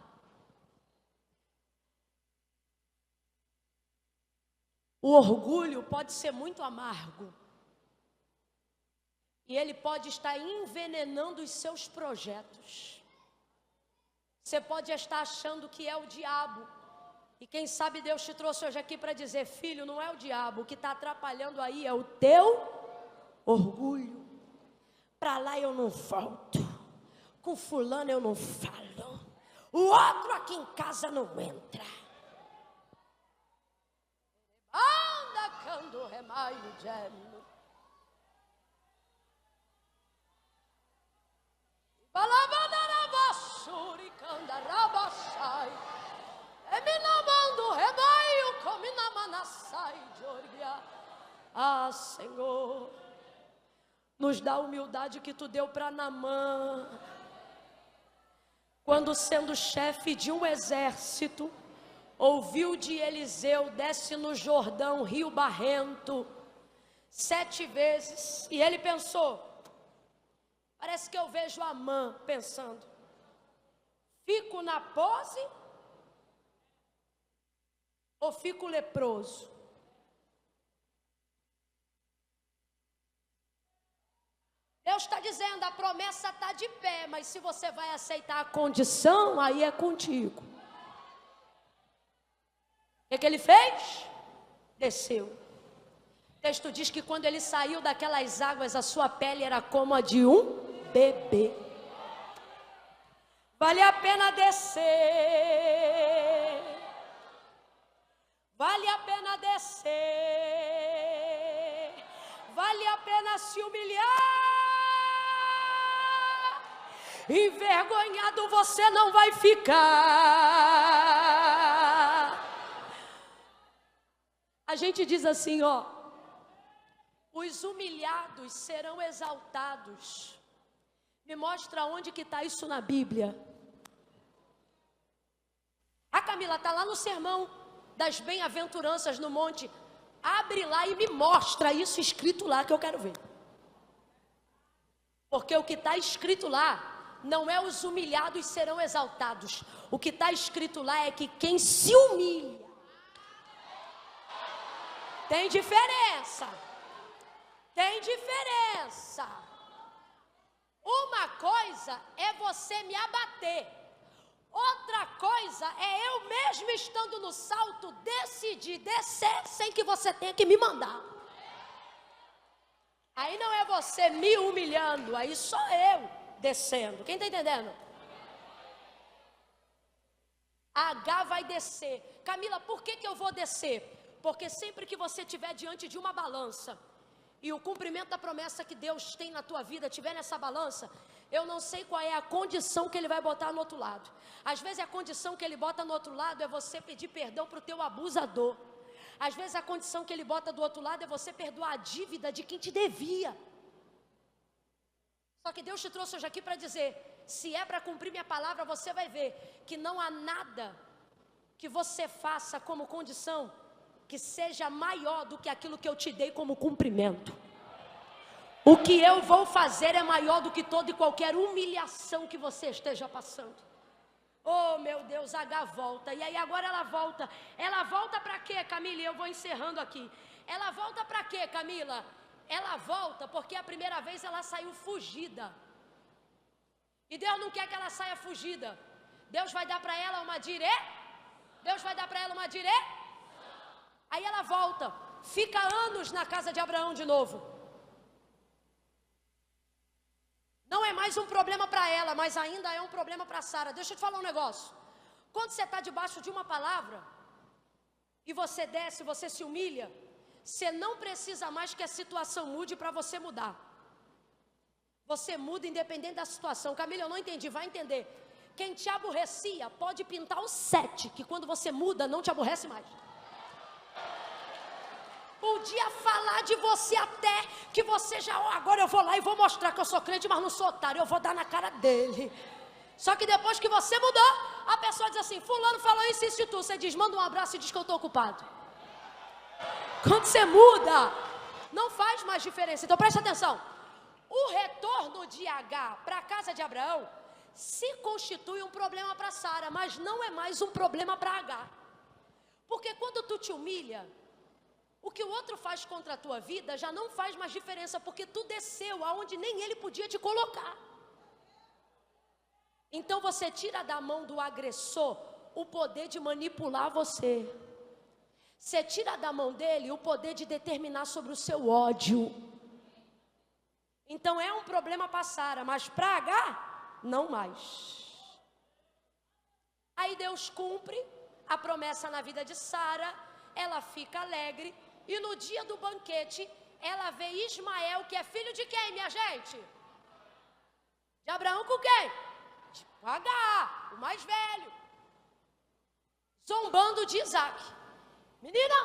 O orgulho pode ser muito amargo. E ele pode estar envenenando os seus projetos. Você pode estar achando que é o diabo. E quem sabe Deus te trouxe hoje aqui para dizer: filho, não é o diabo. O que está atrapalhando aí é o teu orgulho. Para lá eu não volto. Com fulano eu não falo. O outro aqui em casa não entra. Anda cando remaio gemo. Balabadarabassuri candarabashai. Eminamando remaio cominamanassai Georgia. Ah, Senhor, nos dá a humildade que tu deu para Naamã, quando sendo chefe de um exército, ouviu de Eliseu: desce no Jordão, rio barrento, 7 vezes. E ele pensou, parece que eu vejo Amã pensando: fico na pose ou fico leproso? Deus está dizendo, a promessa está de pé, mas se você vai aceitar a condição, aí é contigo. O que ele fez? Desceu. O texto diz que quando ele saiu daquelas águas, a sua pele era como a de um bebê. Vale a pena descer. Vale a pena descer. Vale a pena se humilhar. Envergonhado você não vai ficar. A gente diz assim, ó: os humilhados serão exaltados. Me mostra onde que está isso na Bíblia. Ah, Camila, está lá no sermão das bem-aventuranças no monte. Abre lá e me mostra isso escrito lá que eu quero ver. Porque o que está escrito lá não é os humilhados serão exaltados. O que está escrito lá é que quem se humilha. Tem diferença. Tem diferença. Uma coisa é você me abater. Outra coisa é eu mesmo estando no salto decidir descer sem que você tenha que me mandar. Aí não é você me humilhando, aí sou eu descendo. Quem está entendendo? H vai descer. Camila, por que eu vou descer? Porque sempre que você estiver diante de uma balança e o cumprimento da promessa que Deus tem na tua vida estiver nessa balança, eu não sei qual é a condição que Ele vai botar no outro lado. Às vezes a condição que Ele bota no outro lado é você pedir perdão para o teu abusador. Às vezes a condição que Ele bota do outro lado é você perdoar a dívida de quem te devia. Só que Deus te trouxe hoje aqui para dizer, se é para cumprir minha palavra, você vai ver que não há nada que você faça como condição que seja maior do que aquilo que eu te dei como cumprimento. O que eu vou fazer é maior do que toda e qualquer humilhação que você esteja passando. Oh, meu Deus, H volta. E aí agora ela volta. Ela volta para quê, Camila? Eu vou encerrando aqui. Ela volta para quê, Camila? Ela volta porque a primeira vez ela saiu fugida. E Deus não quer que ela saia fugida. Deus vai dar para ela uma direção. Deus vai dar para ela uma direção. Aí ela volta. Fica anos na casa de Abraão de novo. Não é mais um problema para ela, mas ainda é um problema para Sara. Deixa eu te falar um negócio. Quando você está debaixo de uma palavra, e você desce, você se humilha, você não precisa mais que a situação mude para você mudar. Você muda independente da situação. Camila, eu não entendi, vai entender. Quem te aborrecia pode pintar o 7, que quando você muda não te aborrece mais. Podia falar de você até que você já, agora eu vou lá e vou mostrar que eu sou crente, mas não sou otário, eu vou dar na cara dele. Só que depois que você mudou, a pessoa diz assim, fulano falou isso e tu, você diz, manda um abraço e diz que eu estou ocupado. Quando você muda, não faz mais diferença. Então preste atenção, o retorno de H para a casa de Abraão se constitui um problema para Sara, mas não é mais um problema para H. Porque quando tu te humilha, o que o outro faz contra a tua vida já não faz mais diferença, porque tu desceu aonde nem ele podia te colocar. Então você tira da mão do agressor o poder de manipular você. Você tira da mão dele o poder de determinar sobre o seu ódio. Então é um problema para Sara, mas para H, não mais. Aí Deus cumpre a promessa na vida de Sara, ela fica alegre. E no dia do banquete, ela vê Ismael, que é filho de quem, minha gente? De Abraão com quem? De H, o mais velho. Zombando de Isaac. Menina,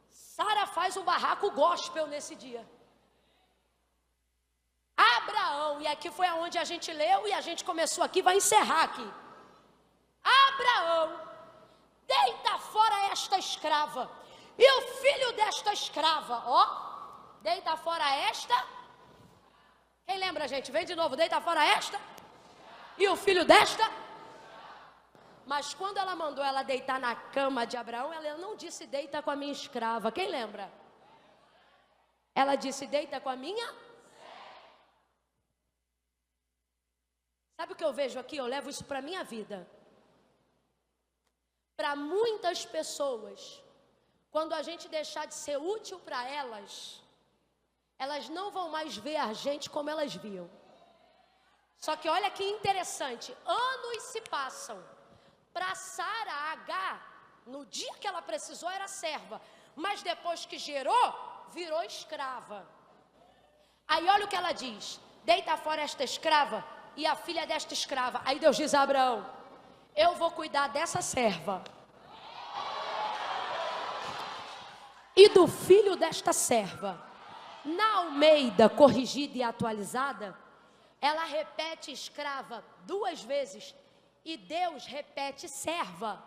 Sara faz um barraco gospel nesse dia. Abraão, e aqui foi aonde a gente leu e a gente começou aqui, vai encerrar aqui. Abraão, deita fora esta escrava. E o filho desta escrava, ó, deita fora esta. Quem lembra, gente? Vem de novo, deita fora esta. E o filho desta. Mas quando ela mandou ela deitar na cama de Abraão, ela não disse deita com a minha escrava. Quem lembra? Ela disse deita com a minha. Sabe o que eu vejo aqui? Eu levo isso para a minha vida. Para muitas pessoas, quando a gente deixar de ser útil para elas, elas não vão mais ver a gente como elas viam. Só que olha que interessante, anos se passam. Para Sara, H, no dia que ela precisou era serva, mas depois que gerou, virou escrava. Aí olha o que ela diz, deita fora esta escrava e a filha desta escrava. Aí Deus diz a Abraão, eu vou cuidar dessa serva e do filho desta serva. Na Almeida, corrigida e atualizada, ela repete escrava 2 vezes e Deus repete serva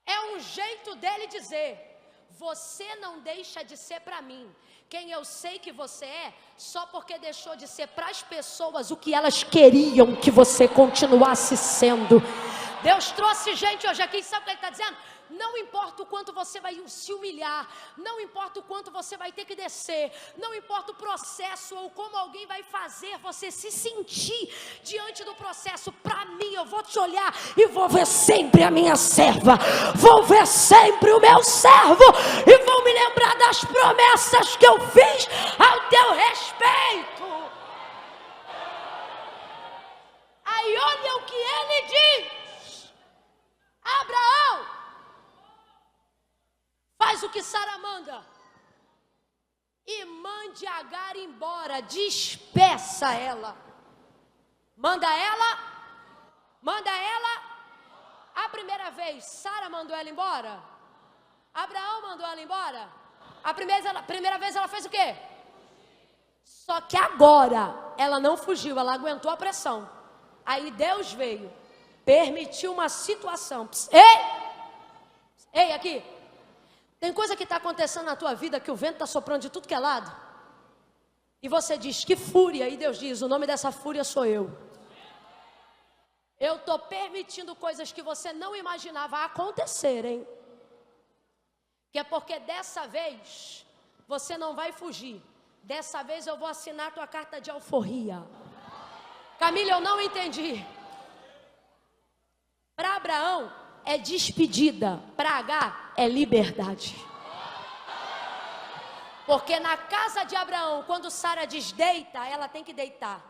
É um jeito dele dizer: você não deixa de ser para mim quem eu sei que você é, só porque deixou de ser para as pessoas o que elas queriam que você continuasse sendo. Deus trouxe gente hoje aqui, sabe o que ele está dizendo? Não importa o quanto você vai se humilhar, não importa o quanto você vai ter que descer, não importa o processo ou como alguém vai fazer você se sentir diante do processo. Para mim, eu vou te olhar e vou ver sempre a minha serva, vou ver sempre o meu servo e vou me lembrar das promessas que eu fiz ao teu respeito. Aí olha o que ele diz: Abraão, faz o que Sara manda e mande Agar embora, despeça ela. Manda ela. A primeira vez Sara mandou ela embora? Abraão mandou ela embora? A primeira vez ela fez o quê? Só que agora ela não fugiu, ela aguentou a pressão. Aí Deus veio, permitiu uma situação. Ei, aqui. Tem coisa que está acontecendo na tua vida que o vento está soprando de tudo que é lado. E você diz: que fúria. E Deus diz: o nome dessa fúria sou eu. Eu estou permitindo coisas que você não imaginava acontecerem. Que é porque dessa vez você não vai fugir. Dessa vez eu vou assinar a tua carta de alforria. Camila, eu não entendi. Para Abraão é despedida, para Agar é liberdade. Porque na casa de Abraão, quando Sara diz deita, ela tem que deitar.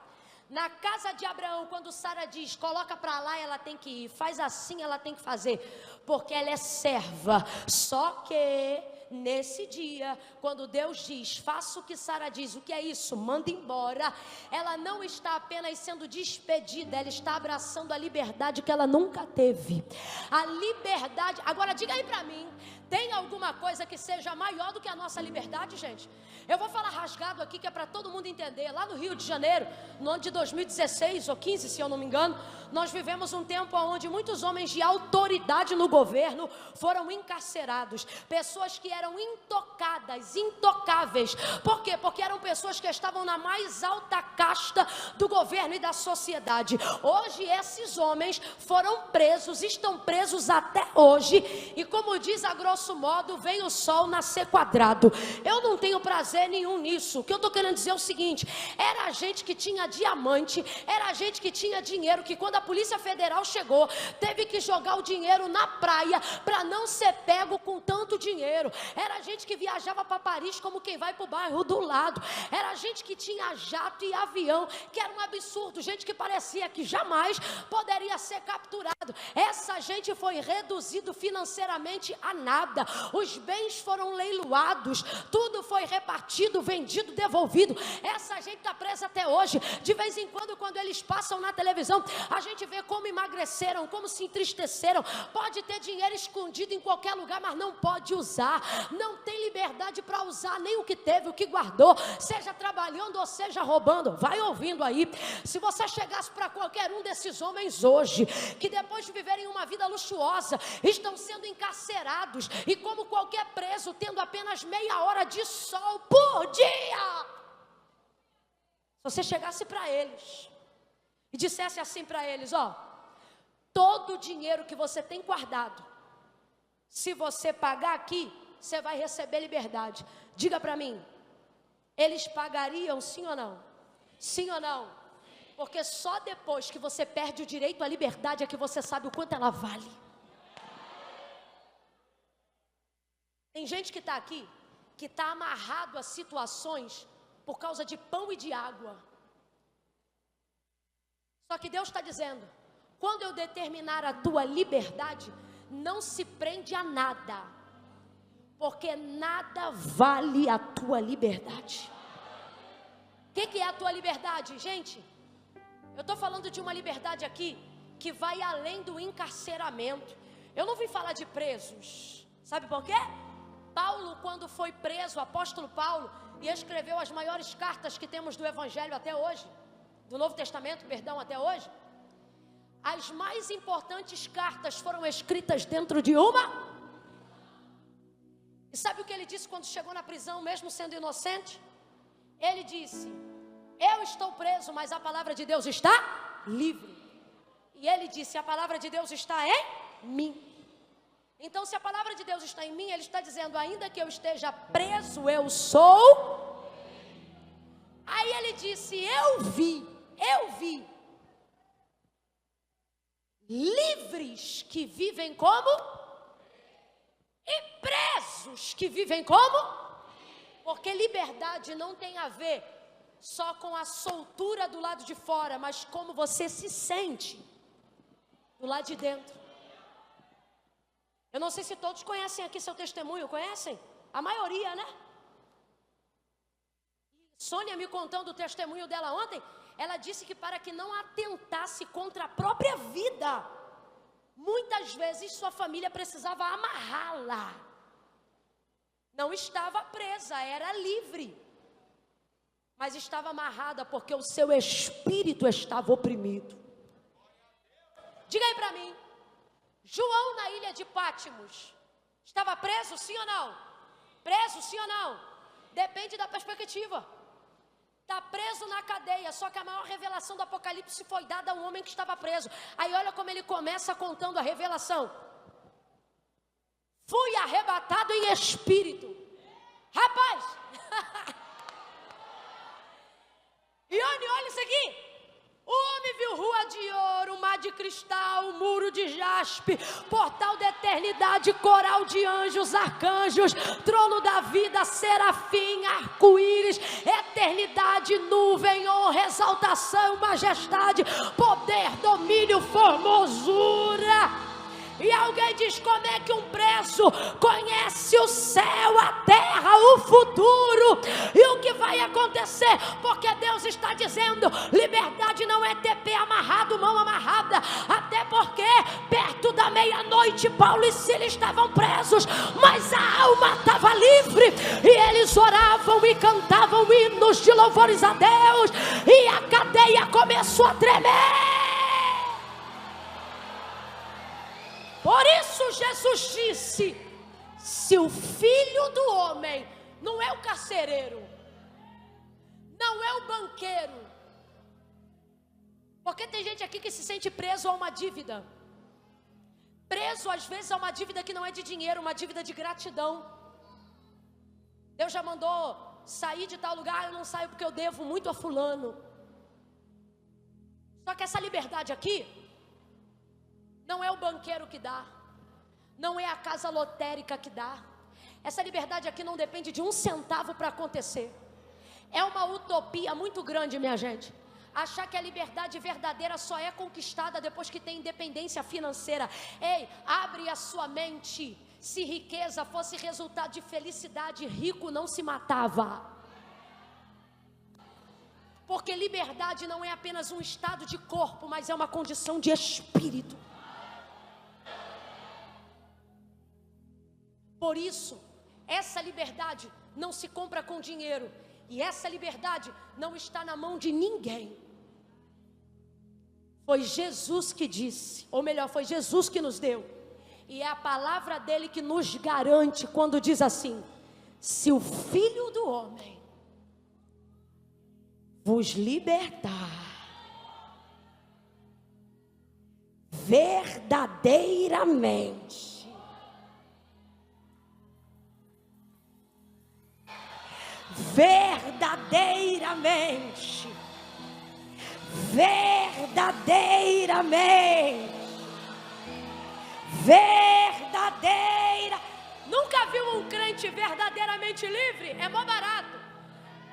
Na casa de Abraão, quando Sara diz coloca para lá, ela tem que ir. Faz assim, ela tem que fazer. Porque ela é serva. Só que nesse dia, quando Deus diz faça o que Sara diz, o que é isso? Manda embora. Ela não está apenas sendo despedida, ela está abraçando a liberdade que ela nunca teve. A liberdade. Agora diga aí para mim, tem alguma coisa que seja maior do que a nossa liberdade, gente? Eu vou falar rasgado aqui, que é para todo mundo entender. Lá no Rio de Janeiro, no ano de 2016 ou 15, se eu não me engano, nós vivemos um tempo onde muitos homens de autoridade no governo foram encarcerados. Pessoas que eram intocadas, intocáveis. Por quê? Porque eram pessoas que estavam na mais alta casta do governo e da sociedade. Hoje esses homens foram presos, estão presos até hoje. E como diz a grosso modo, vem o sol nascer quadrado. Eu não tenho prazer nenhum nisso. O que eu estou querendo dizer é o seguinte: era gente que tinha diamante, era gente que tinha dinheiro, que quando a Polícia Federal chegou, teve que jogar o dinheiro na praia para não ser pego com tanto dinheiro. Era gente que viajava para Paris como quem vai para o bairro do lado. Era gente que tinha jato e avião, que era um absurdo. Gente que parecia que jamais poderia ser capturado. Essa gente foi reduzido financeiramente a nada. Os bens foram leiloados, tudo foi repartido, vendido, devolvido. Essa gente está presa até hoje. De vez em quando eles passam na televisão, a gente vê como emagreceram, como se entristeceram. Pode ter dinheiro escondido em qualquer lugar, mas não pode usar. Não tem liberdade para usar nem o que teve, o que guardou, seja trabalhando ou seja roubando. Vai ouvindo aí. Se você chegasse para qualquer um desses homens hoje, que depois de viverem uma vida luxuosa, estão sendo encarcerados, e como qualquer preso, tendo apenas meia hora de sol por dia, se você chegasse para eles e dissesse assim para eles: ó, todo o dinheiro que você tem guardado, se você pagar aqui, você vai receber liberdade. Diga para mim, eles pagariam sim ou não? Sim ou não? Porque só depois que você perde o direito à liberdade é que você sabe o quanto ela vale. Tem gente que está aqui, que está amarrado a situações por causa de pão e de água. Só que Deus está dizendo: quando eu determinar a tua liberdade, não se prende a nada, porque nada vale a tua liberdade. O que é a tua liberdade, gente? Eu estou falando de uma liberdade aqui que vai além do encarceramento. Eu não vim falar de presos. Sabe por quê? Paulo, quando foi preso, o apóstolo Paulo, e escreveu as maiores cartas que temos do Evangelho até hoje, do Novo Testamento, perdão, até hoje. as mais importantes cartas foram escritas dentro de uma. E sabe o que ele disse quando chegou na prisão, mesmo sendo inocente? Ele disse: eu estou preso, mas a palavra de Deus está livre. E ele disse: a palavra de Deus está em mim. Então, se a palavra de Deus está em mim, ele está dizendo: ainda que eu esteja preso, eu sou. Aí ele disse: eu vi livres que vivem como? E presos que vivem como? Porque liberdade não tem a ver só com a soltura do lado de fora, mas como você se sente do lado de dentro. Eu não sei se todos conhecem aqui seu testemunho, conhecem? A maioria, né? Sônia me contando o testemunho dela ontem, ela disse que para que não atentasse contra a própria vida, muitas vezes sua família precisava amarrá-la. Não estava presa, era livre, mas estava amarrada porque o seu espírito estava oprimido. Diga aí para mim, João na ilha de Pátimos estava preso, sim ou não? Preso, sim ou não? Depende da perspectiva. Está preso na cadeia, só que a maior revelação do Apocalipse foi dada a um homem que estava preso. Aí olha como ele começa contando a revelação: fui arrebatado em espírito. Rapaz! Ione, olha isso aqui. O homem viu rua de ouro, mar de cristal, muro de jaspe, portal da eternidade, coral de anjos, arcanjos, trono da vida, serafim, arco-íris, eternidade, nuvem, honra, exaltação, majestade, poder, domínio, formosura. E alguém diz: como é que um preso conhece o céu, a terra, o futuro e o que vai acontecer? Porque Deus está dizendo: liberdade não é TP amarrado, mão amarrada. Até porque perto da meia-noite Paulo e Silas estavam presos, mas a alma estava livre, e eles oravam e cantavam hinos de louvores a Deus, e a cadeia começou a tremer. Por isso Jesus disse: se o Filho do Homem, não é o carcereiro, não é o banqueiro, porque tem gente aqui que se sente preso a uma dívida, preso às vezes a uma dívida que não é de dinheiro, uma dívida de gratidão. Deus já mandou sair de tal lugar, eu não saio porque eu devo muito a fulano. Só que essa liberdade aqui não é o banqueiro que dá, não é a casa lotérica que dá. Essa liberdade aqui não depende de um centavo para acontecer. É uma utopia muito grande, minha gente, achar que a liberdade verdadeira só é conquistada depois que tem independência financeira. Ei, abre a sua mente. Se riqueza fosse resultado de felicidade, rico não se matava. Porque liberdade não é apenas um estado de corpo, mas é uma condição de espírito. Por isso, essa liberdade não se compra com dinheiro. E essa liberdade não está na mão de ninguém. Foi Jesus que disse, ou melhor, foi Jesus que nos deu. E é a palavra dele que nos garante quando diz assim: se o Filho do Homem vos libertar, verdadeiramente, verdadeiramente, verdadeira. Nunca viu um crente verdadeiramente livre? É mó barato.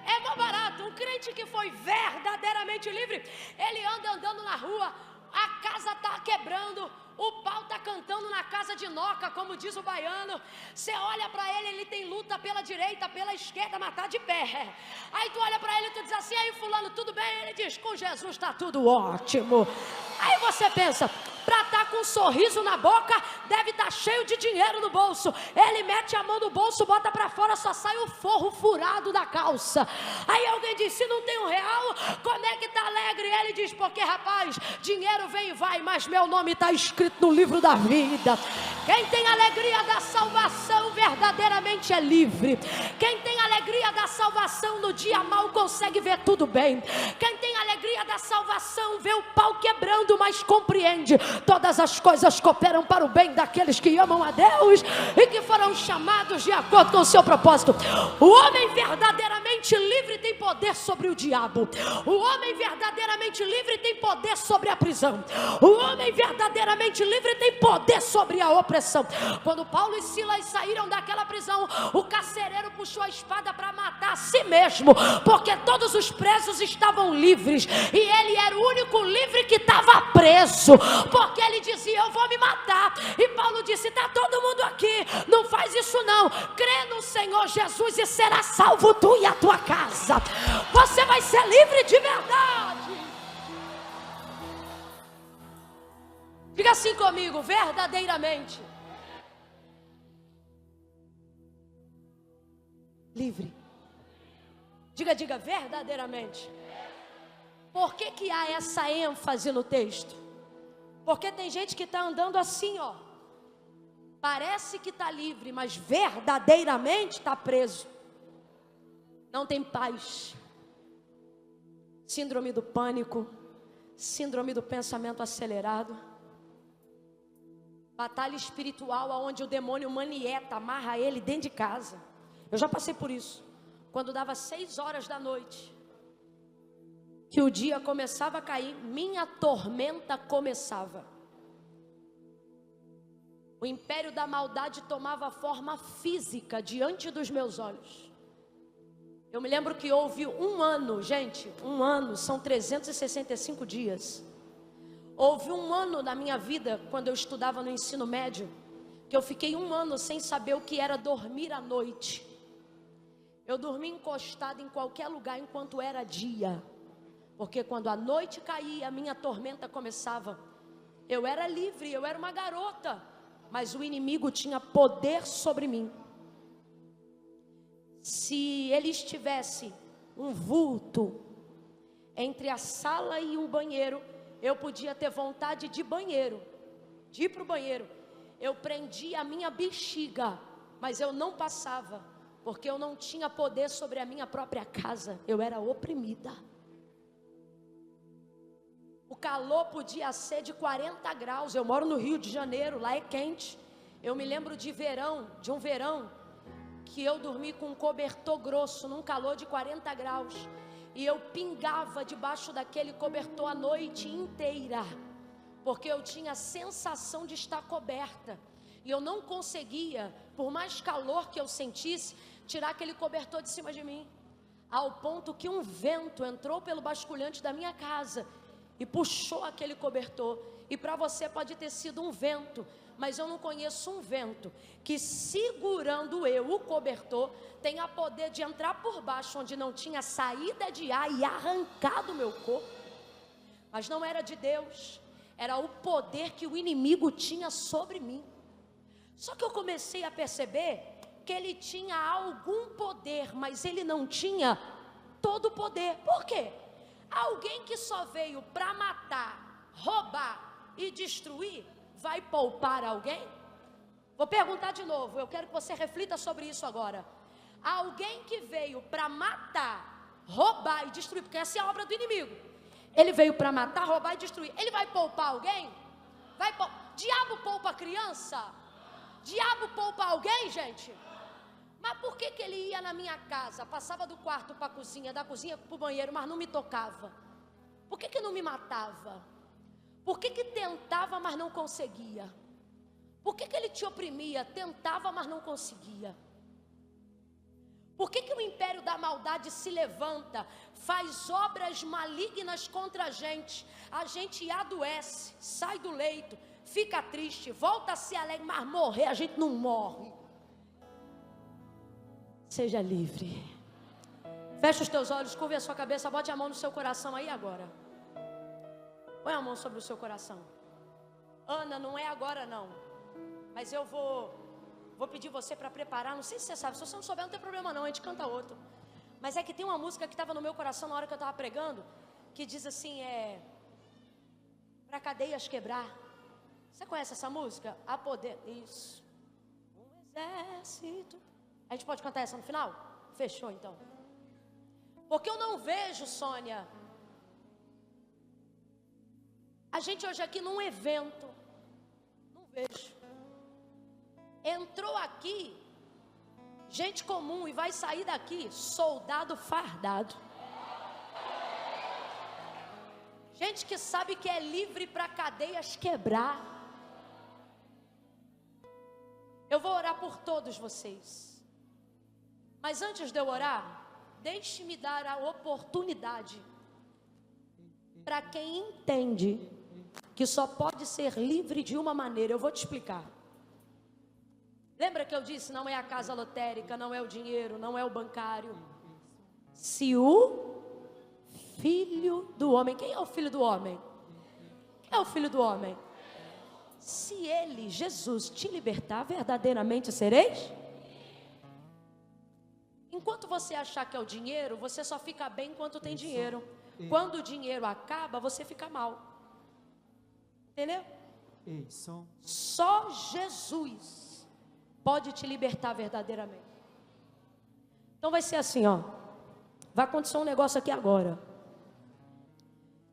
É mó barato. Um crente que foi verdadeiramente livre, ele anda andando na rua, a casa está quebrando, o pau está cantando na casa de Noca, como diz o baiano. Você olha para ele, ele tem luta pela direita, pela esquerda, mas está de pé. Aí tu olha para ele e tu diz assim: aí fulano, tudo bem? Ele diz: com Jesus está tudo ótimo. Aí você pensa, para estar com um sorriso na boca, deve estar cheio de dinheiro no bolso. Ele mete a mão no bolso, bota para fora, só sai o forro furado da calça. Aí alguém diz: se não tem R$1, como é que está alegre? Ele diz: porque rapaz, dinheiro vem e vai, mas meu nome está escrito no livro da vida. Quem tem alegria da salvação verdadeiramente é livre. Quem tem alegria da salvação no dia mal consegue ver tudo bem. Quem tem alegria da salvação vê o pau quebrando, mas compreende: todas as coisas cooperam para o bem daqueles que amam a Deus e que foram chamados de acordo com o seu propósito. O homem verdadeiramente livre tem poder sobre o diabo. O homem verdadeiramente livre tem poder sobre a prisão. O homem verdadeiramente livre tem poder sobre a opressão. Quando Paulo e Silas saíram daquela prisão, o carcereiro puxou a espada para matar a si mesmo, porque todos os presos estavam livres e ele era o único livre que estava preso, porque ele dizia: eu vou me matar. E Paulo disse: está todo mundo aqui, não faz isso não, crê no Senhor Jesus e será salvo tu e a tua casa. Você vai ser livre de verdade. Diga assim comigo: verdadeiramente livre. Diga verdadeiramente. Por que há essa ênfase no texto? Porque tem gente que está andando assim, ó. Parece que está livre, mas verdadeiramente está preso. Não tem paz. Síndrome do pânico, síndrome do pensamento acelerado, batalha espiritual onde o demônio manieta, amarra ele dentro de casa. Eu já passei por isso. Quando dava 6 horas da noite, que o dia começava a cair, minha tormenta começava. O império da maldade tomava forma física diante dos meus olhos. Eu me lembro que houve um ano, gente, um ano, são 365 dias. Houve um ano na minha vida, quando eu estudava no ensino médio, que eu fiquei um ano sem saber o que era dormir à noite. Eu dormia encostada em qualquer lugar enquanto era dia, porque quando a noite caía, a minha tormenta começava. Eu era livre, eu era uma garota, mas o inimigo tinha poder sobre mim. Se ele estivesse um vulto entre a sala e um banheiro, eu podia ter vontade de banheiro, de ir para o banheiro. Eu prendia a minha bexiga, mas eu não passava, porque eu não tinha poder sobre a minha própria casa. Eu era oprimida. O calor podia ser de 40 graus. Eu moro no Rio de Janeiro, lá é quente. Eu me lembro de um verão, que eu dormi com um cobertor grosso, num calor de 40 graus. E eu pingava debaixo daquele cobertor a noite inteira, porque eu tinha a sensação de estar coberta. E eu não conseguia, por mais calor que eu sentisse, tirar aquele cobertor de cima de mim. Ao ponto que um vento entrou pelo basculhante da minha casa e puxou aquele cobertor. E para você pode ter sido um vento, mas eu não conheço um vento que, segurando o cobertor, tenha poder de entrar por baixo onde não tinha saída de ar e arrancar do meu corpo. Mas não era de Deus, era o poder que o inimigo tinha sobre mim. Só que eu comecei a perceber que ele tinha algum poder, mas ele não tinha todo o poder. Por quê? Alguém que só veio para matar, roubar e destruir, vai poupar alguém? Vou perguntar de novo, eu quero que você reflita sobre isso agora. Alguém que veio para matar, roubar e destruir, porque essa é a obra do inimigo. Ele veio para matar, roubar e destruir. Ele vai poupar alguém? Diabo poupa criança? Diabo poupa alguém, gente? Mas por que ele ia na minha casa, passava do quarto para a cozinha, da cozinha para o banheiro, mas não me tocava? Por que não me matava? Por que tentava, mas não conseguia? Por que ele te oprimia? Tentava, mas não conseguia. Por que o império da maldade se levanta, faz obras malignas contra a gente adoece, sai do leito, fica triste, volta a ser alegre, mas morrer a gente não morre. Seja livre. Feche os teus olhos, curve a sua cabeça, bote a mão no seu coração aí agora. Põe a mão sobre o seu coração. Ana, não é agora não, mas eu vou pedir você para preparar, não sei se você sabe, se você não souber não tem problema não, a gente canta outro. Mas é que tem uma música que estava no meu coração na hora que eu estava pregando, que diz assim, para cadeias quebrar. Você conhece essa música? A poder, isso. Um exército. A gente pode cantar essa no final? Fechou então. Porque eu não vejo, Sônia, a gente hoje aqui num evento, não vejo. Entrou aqui gente comum e vai sair daqui soldado fardado. Gente que sabe que é livre para cadeias quebrar. Eu vou orar por todos vocês. Mas antes de eu orar, deixe-me dar a oportunidade para quem entende que só pode ser livre de uma maneira. Eu vou te explicar. Lembra que eu disse, não é a casa lotérica, não é o dinheiro, não é o bancário. Se o Filho do homem, quem é o Filho do homem? Quem é o Filho do homem? Se ele, Jesus, te libertar, verdadeiramente sereis? Enquanto você achar que é o dinheiro, você só fica bem enquanto tem dinheiro. Quando o dinheiro acaba, você fica mal. Entendeu? Só Jesus pode te libertar verdadeiramente. Então vai ser assim, ó. Vai acontecer um negócio aqui agora.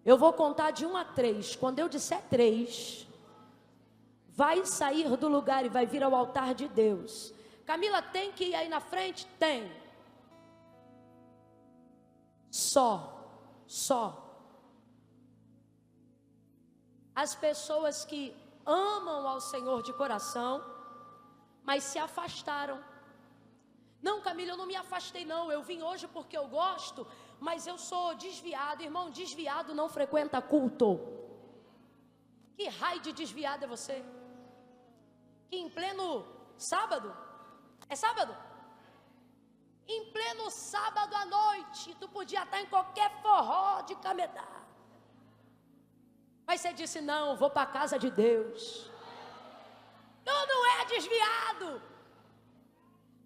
Eu vou contar de 1 a 3. Quando eu disser 3, vai sair do lugar e vai vir ao altar de Deus. Camila, tem que ir aí na frente? Tem. Só. As pessoas que amam ao Senhor de coração, mas se afastaram. Não, Camila, eu não me afastei não, eu vim hoje porque eu gosto, mas eu sou desviado. Irmão, desviado não frequenta culto. Que raio de desviado é você? Que em pleno sábado, é sábado? Em pleno sábado à noite, tu podia estar em qualquer forró de camedar. Mas você disse, não, vou para a casa de Deus. Tu não é desviado.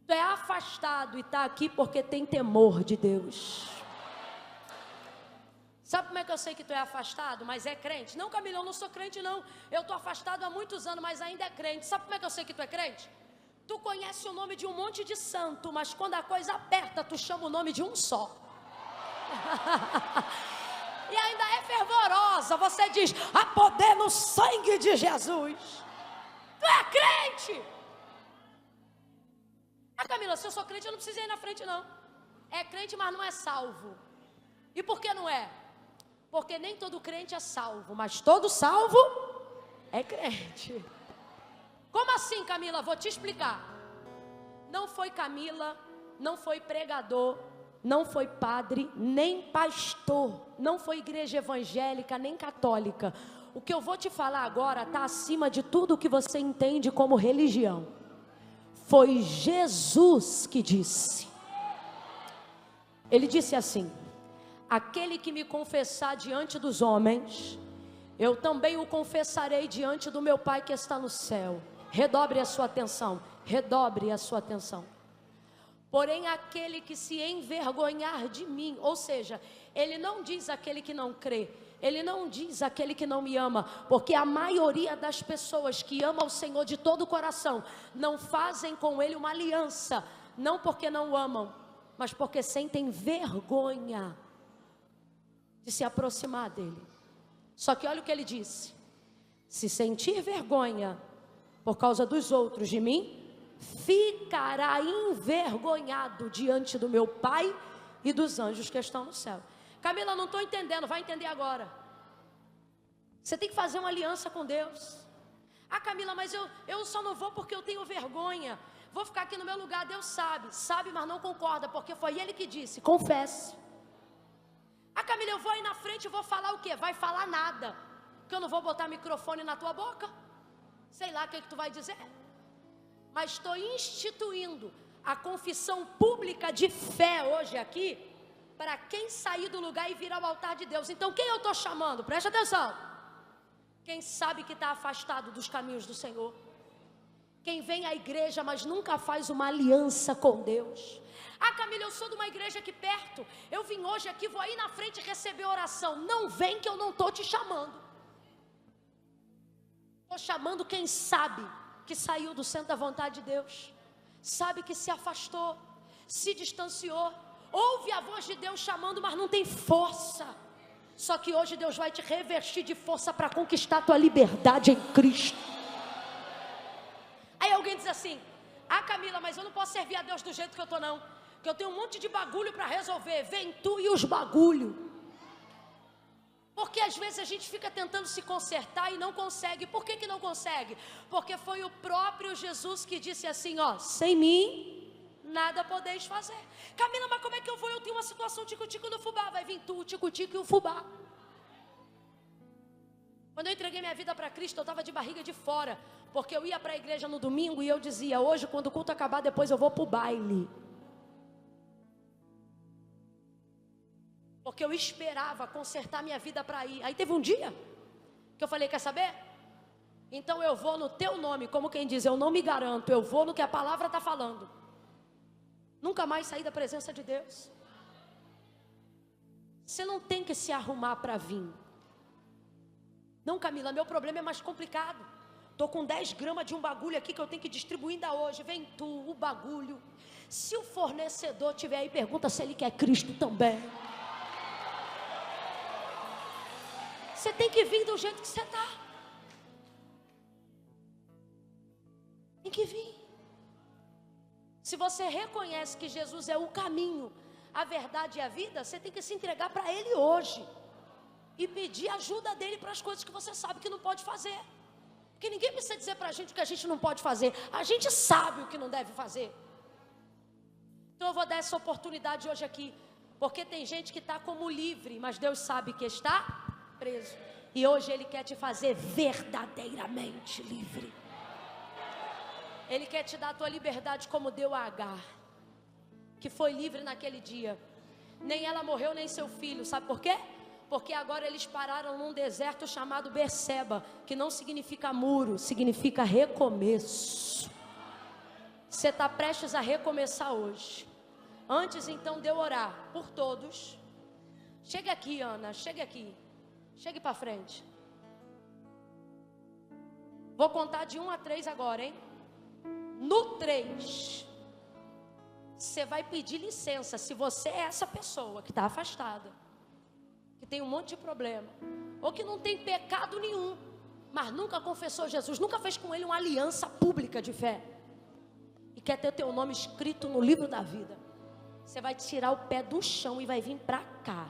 Tu é afastado e está aqui porque tem temor de Deus. Sabe como é que eu sei que tu é afastado, mas é crente? Não, Camila, eu não sou crente não. Eu estou afastado há muitos anos, mas ainda é crente. Sabe como é que eu sei que tu é crente? Tu conhece o nome de um monte de santo, mas quando a coisa aperta, tu chama o nome de um só. E ainda é fervorosa. Você diz, há poder no sangue de Jesus. Tu é crente. Ah, Camila, se eu sou crente, eu não preciso ir na frente não. É crente, mas não é salvo. E por que não é? Porque nem todo crente é salvo, mas todo salvo é crente. Como assim, Camila? Vou te explicar. Não foi Camila, não foi pregador, não foi padre, nem pastor, não foi igreja evangélica, nem católica. O que eu vou te falar agora está acima de tudo que você entende como religião. Foi Jesus que disse. Ele disse assim: aquele que me confessar diante dos homens, eu também o confessarei diante do meu Pai que está no céu. Redobre a sua atenção, redobre a sua atenção. Porém aquele que se envergonhar de mim, ou seja, ele não diz aquele que não crê, ele não diz aquele que não me ama, porque a maioria das pessoas que amam o Senhor de todo o coração, não fazem com ele uma aliança, não porque não o amam, mas porque sentem vergonha de se aproximar dele. Só que olha o que ele disse: se sentir vergonha por causa dos outros de mim, ficará envergonhado diante do meu Pai e dos anjos que estão no céu. Camila, não estou entendendo, vai entender agora. Você tem que fazer uma aliança com Deus. Ah, Camila, mas eu só não vou porque eu tenho vergonha. Vou ficar aqui no meu lugar. Deus sabe, mas não concorda, porque foi Ele que disse, confesse. Ah, Camila, eu vou aí na frente e vou falar o quê? Vai falar nada, porque eu não vou botar microfone na tua boca. Sei lá o que tu vai dizer. Mas estou instituindo a confissão pública de fé hoje aqui, para quem sair do lugar e vir ao altar de Deus. Então quem eu estou chamando? Preste atenção. Quem sabe que está afastado dos caminhos do Senhor. Quem vem à igreja, mas nunca faz uma aliança com Deus. Ah, Camila, eu sou de uma igreja aqui perto. Eu vim hoje aqui, vou aí na frente receber oração. Não vem que eu não estou te chamando. Estou chamando quem sabe que saiu do centro da vontade de Deus. Sabe que se afastou, se distanciou. Ouve a voz de Deus chamando, mas não tem força. Só que hoje Deus vai te revestir de força para conquistar a tua liberdade em Cristo. Aí alguém diz assim: ah, Camila, mas eu não posso servir a Deus do jeito que eu estou não. Porque eu tenho um monte de bagulho para resolver. Vem tu e os bagulho. Porque às vezes a gente fica tentando se consertar e não consegue. Por que não consegue? Porque foi o próprio Jesus que disse assim, ó: sem mim nada podeis fazer. Camila, mas como é que eu vou? Eu tenho uma situação tico-tico no fubá. Vai vir tu, o tico-tico e o fubá. Quando eu entreguei minha vida para Cristo, eu estava de barriga de fora. Porque eu ia para a igreja no domingo e eu dizia: hoje, quando o culto acabar, depois eu vou para o baile. Porque eu esperava consertar minha vida para ir. Aí teve um dia que eu falei: quer saber? Então eu vou no teu nome, como quem diz, eu não me garanto, eu vou no que a palavra está falando. Nunca mais saí da presença de Deus. Você não tem que se arrumar para vir. Não, Camila, meu problema é mais complicado. Estou com 10 gramas de um bagulho aqui que eu tenho que distribuir ainda hoje. Vem tu, o bagulho. Se o fornecedor tiver aí, pergunta se ele quer Cristo também. Você tem que vir do jeito que você está. Tem que vir. Se você reconhece que Jesus é o caminho, a verdade e a vida, você tem que se entregar para Ele hoje. E pedir ajuda dEle para as coisas que você sabe que não pode fazer. Porque ninguém precisa dizer para a gente o que a gente não pode fazer. A gente sabe o que não deve fazer. Então eu vou dar essa oportunidade hoje aqui. Porque tem gente que está como livre, mas Deus sabe que está preso. E hoje Ele quer te fazer verdadeiramente livre. Ele quer te dar a tua liberdade como deu a Agar, que foi livre naquele dia. Nem ela morreu, nem seu filho. Sabe por quê? Porque agora eles pararam num deserto chamado Berseba, que não significa muro, significa recomeço. Você está prestes a recomeçar hoje. Antes então de eu orar por todos, chegue aqui, Ana, chegue aqui. Chegue para frente. Vou contar de 1 a 3 agora, hein? No 3, você vai pedir licença. Se você é essa pessoa que está afastada, que tem um monte de problema, ou que não tem pecado nenhum, mas nunca confessou Jesus, nunca fez com Ele uma aliança pública de fé, e quer ter teu nome escrito no livro da vida, você vai tirar o pé do chão e vai vir para cá.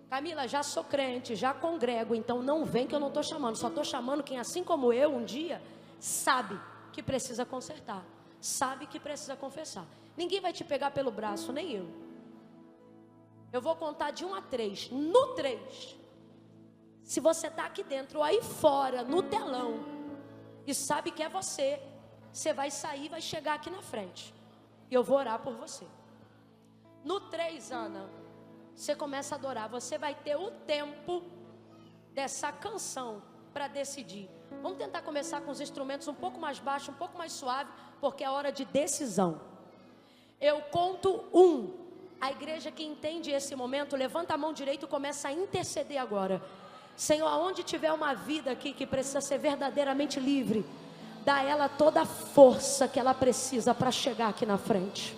Camila, já sou crente, já congrego, então não vem que eu não estou chamando. Só estou chamando quem, assim como eu, um dia, sabe que precisa consertar, sabe que precisa confessar. Ninguém vai te pegar pelo braço, nem eu. Eu vou contar de 1 a 3. No 3, se você está aqui dentro ou aí fora, no telão, e sabe que é você, você vai sair, vai chegar aqui na frente, e eu vou orar por você. No 3, Ana, você começa a adorar. Você vai ter o tempo dessa canção para decidir. Vamos tentar começar com os instrumentos um pouco mais baixo, um pouco mais suave, porque é hora de decisão. Eu conto 1. A igreja que entende esse momento, levanta a mão direita e começa a interceder agora. Senhor, aonde tiver uma vida aqui que precisa ser verdadeiramente livre, dá a ela toda a força que ela precisa para chegar aqui na frente.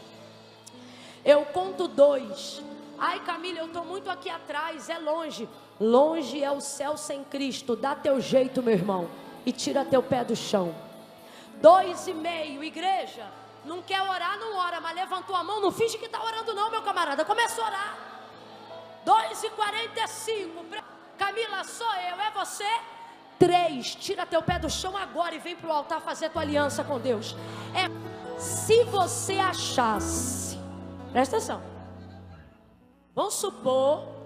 Eu conto 2. Ai, Camila, eu estou muito aqui atrás, é longe. Longe é o céu sem Cristo. Dá teu jeito, meu irmão, e tira teu pé do chão. 2,5, igreja. Não quer orar, não ora, mas levantou a mão, não finge que está orando não, meu camarada. Começa a orar. 2,45. Camila, sou eu, é você? 3, tira teu pé do chão agora e vem para o altar fazer tua aliança com Deus. Se você achasse, presta atenção, vamos supor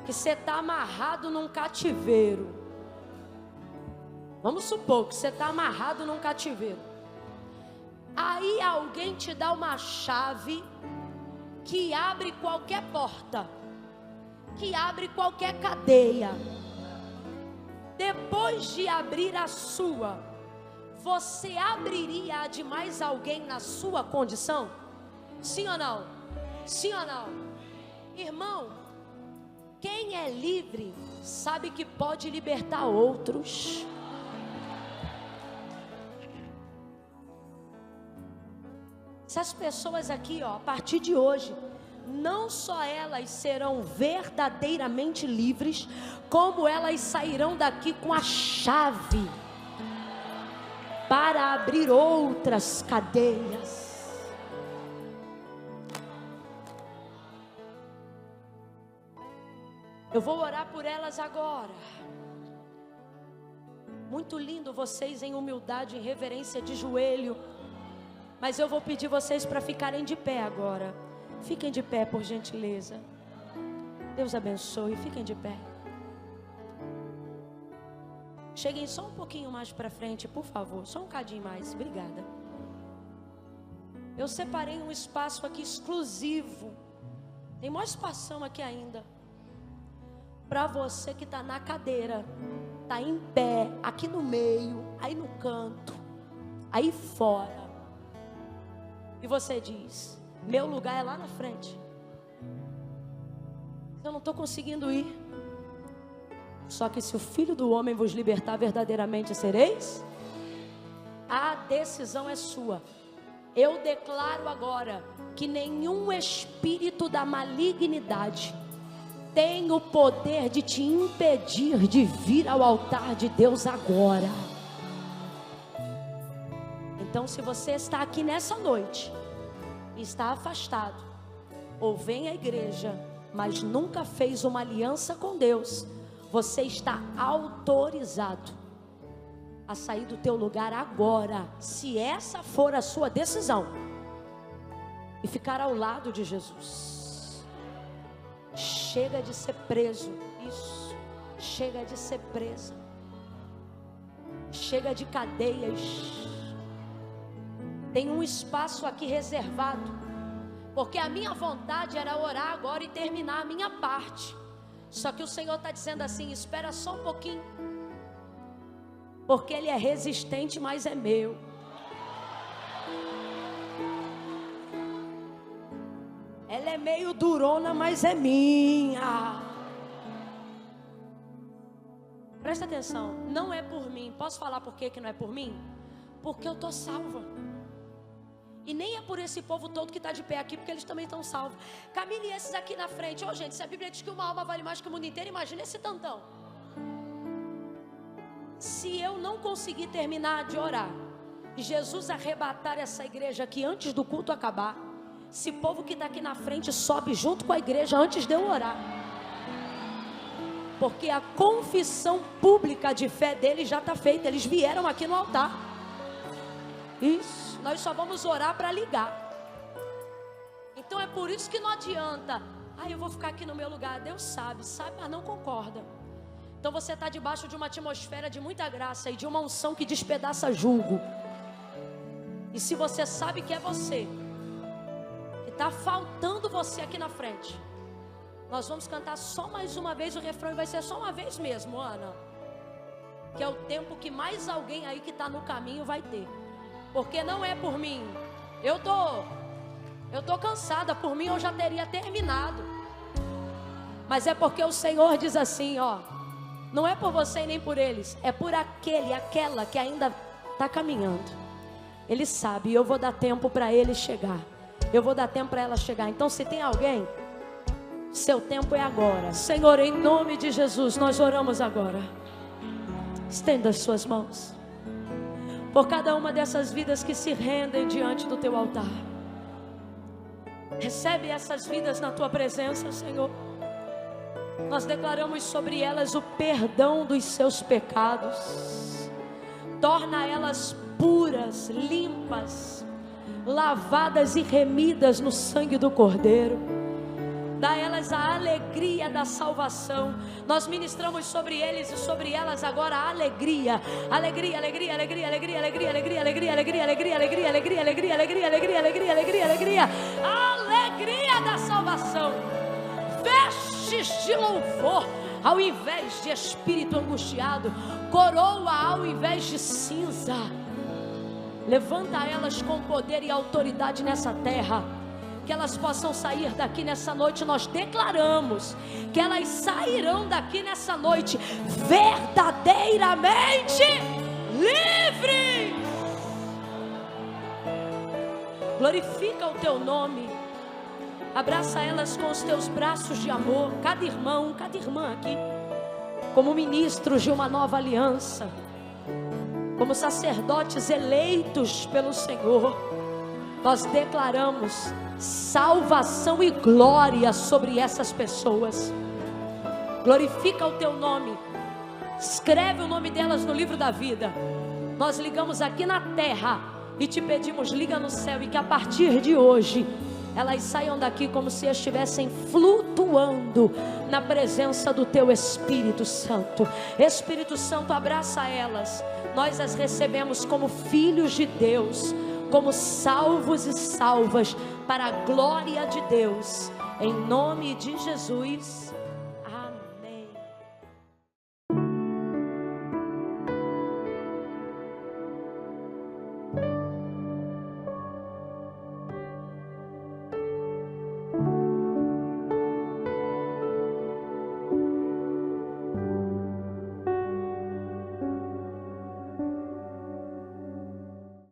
que você está amarrado num cativeiro. Vamos supor que você está amarrado num cativeiro. Aí alguém te dá uma chave que abre qualquer porta, que abre qualquer cadeia. Depois depois de abrir a sua, você abriria a de mais alguém na sua condição? Sim ou não? Sim ou não? Irmão, quem é livre sabe que pode libertar outros. Essas pessoas aqui, ó, a partir de hoje, não só elas serão verdadeiramente livres, como elas sairão daqui com a chave para abrir outras cadeias. Eu vou orar por elas agora. Muito lindo vocês em humildade, em reverência de joelho. Mas eu vou pedir vocês para ficarem de pé agora. Fiquem de pé, por gentileza. Deus abençoe, fiquem de pé. Cheguem só um pouquinho mais para frente, por favor. Só um cadinho mais, obrigada. Eu separei um espaço aqui exclusivo. Tem mais espação aqui ainda. Para você que está na cadeira, está em pé, aqui no meio, aí no canto, aí fora. E você diz: meu lugar é lá na frente. Eu não estou conseguindo ir. Só que se o Filho do Homem vos libertar, verdadeiramente sereis. A decisão é sua. Eu declaro agora que nenhum espírito da malignidade tem o poder de te impedir de vir ao altar de Deus agora. Então, se você está aqui nessa noite e está afastado, ou vem à igreja, mas nunca fez uma aliança com Deus, você está autorizado a sair do teu lugar agora, se essa for a sua decisão, e ficar ao lado de Jesus. Chega de ser preso. Isso. Chega de ser presa. Chega de cadeias. Tem um espaço aqui reservado, porque a minha vontade era orar agora e terminar a minha parte. Só que o Senhor está dizendo assim: espera só um pouquinho, porque Ele é resistente, mas é meu. Ela é meio durona, mas é minha. Presta atenção, não é por mim. Posso falar por que não é por mim? Porque eu estou salva. E nem é por esse povo todo que está de pé aqui, porque eles também estão salvos. Camille, esses aqui na frente. Gente, se a Bíblia diz que uma alma vale mais que o mundo inteiro, imagina esse tantão. Se eu não conseguir terminar de orar e Jesus arrebatar essa igreja aqui antes do culto acabar, esse povo que está aqui na frente sobe junto com a igreja antes de eu orar. Porque a confissão pública de fé deles já está feita. Eles vieram aqui no altar. Isso, nós só vamos orar para ligar. Então é por isso que não adianta: eu vou ficar aqui no meu lugar. Deus sabe, mas não concorda. Então você está debaixo de uma atmosfera de muita graça e de uma unção que despedaça julgo. E se você sabe que é você, está faltando você aqui na frente, nós vamos cantar só mais uma vez o refrão, e vai ser só uma vez mesmo, Ana, que é o tempo que mais alguém aí que está no caminho vai ter. Porque não é por mim. Eu tô cansada. Por mim eu já teria terminado. Mas é porque o Senhor diz assim, não é por você e nem por eles, é por aquela que ainda está caminhando. Ele sabe, e eu vou dar tempo para ele chegar. Eu vou dar tempo para ela chegar. Então, se tem alguém, seu tempo é agora. Senhor, em nome de Jesus, nós oramos agora. Estenda as suas mãos por cada uma dessas vidas que se rendem diante do teu altar. Recebe essas vidas na tua presença, Senhor. Nós declaramos sobre elas o perdão dos seus pecados. Torna elas puras, limpas, lavadas e remidas no sangue do Cordeiro. Dá a elas a alegria da salvação. Nós ministramos sobre eles e sobre elas agora a alegria. Alegria, alegria, alegria, alegria, alegria, alegria, alegria, alegria, alegria, alegria, alegria, alegria, alegria, alegria, alegria, alegria, alegria. Alegria da salvação. Vestes de louvor. ao invés de espírito angustiado, coroa ao invés de cinza. Levanta elas com poder e autoridade nessa terra, que elas possam sair daqui nessa noite. Nós declaramos que elas sairão daqui nessa noite verdadeiramente livres. Glorifica o teu nome, abraça elas com os teus braços de amor, cada irmão, cada irmã aqui, como ministros de uma nova aliança, como sacerdotes eleitos pelo Senhor. Nós declaramos salvação e glória sobre essas pessoas. Glorifica o teu nome, escreve o nome delas no livro da vida. Nós ligamos aqui na terra e te pedimos, liga no céu, e que a partir de hoje elas saiam daqui como se estivessem flutuando na presença do teu Espírito Santo. Espírito Santo, abraça elas. Nós as recebemos como filhos de Deus, como salvos e salvas para a glória de Deus, em nome de Jesus.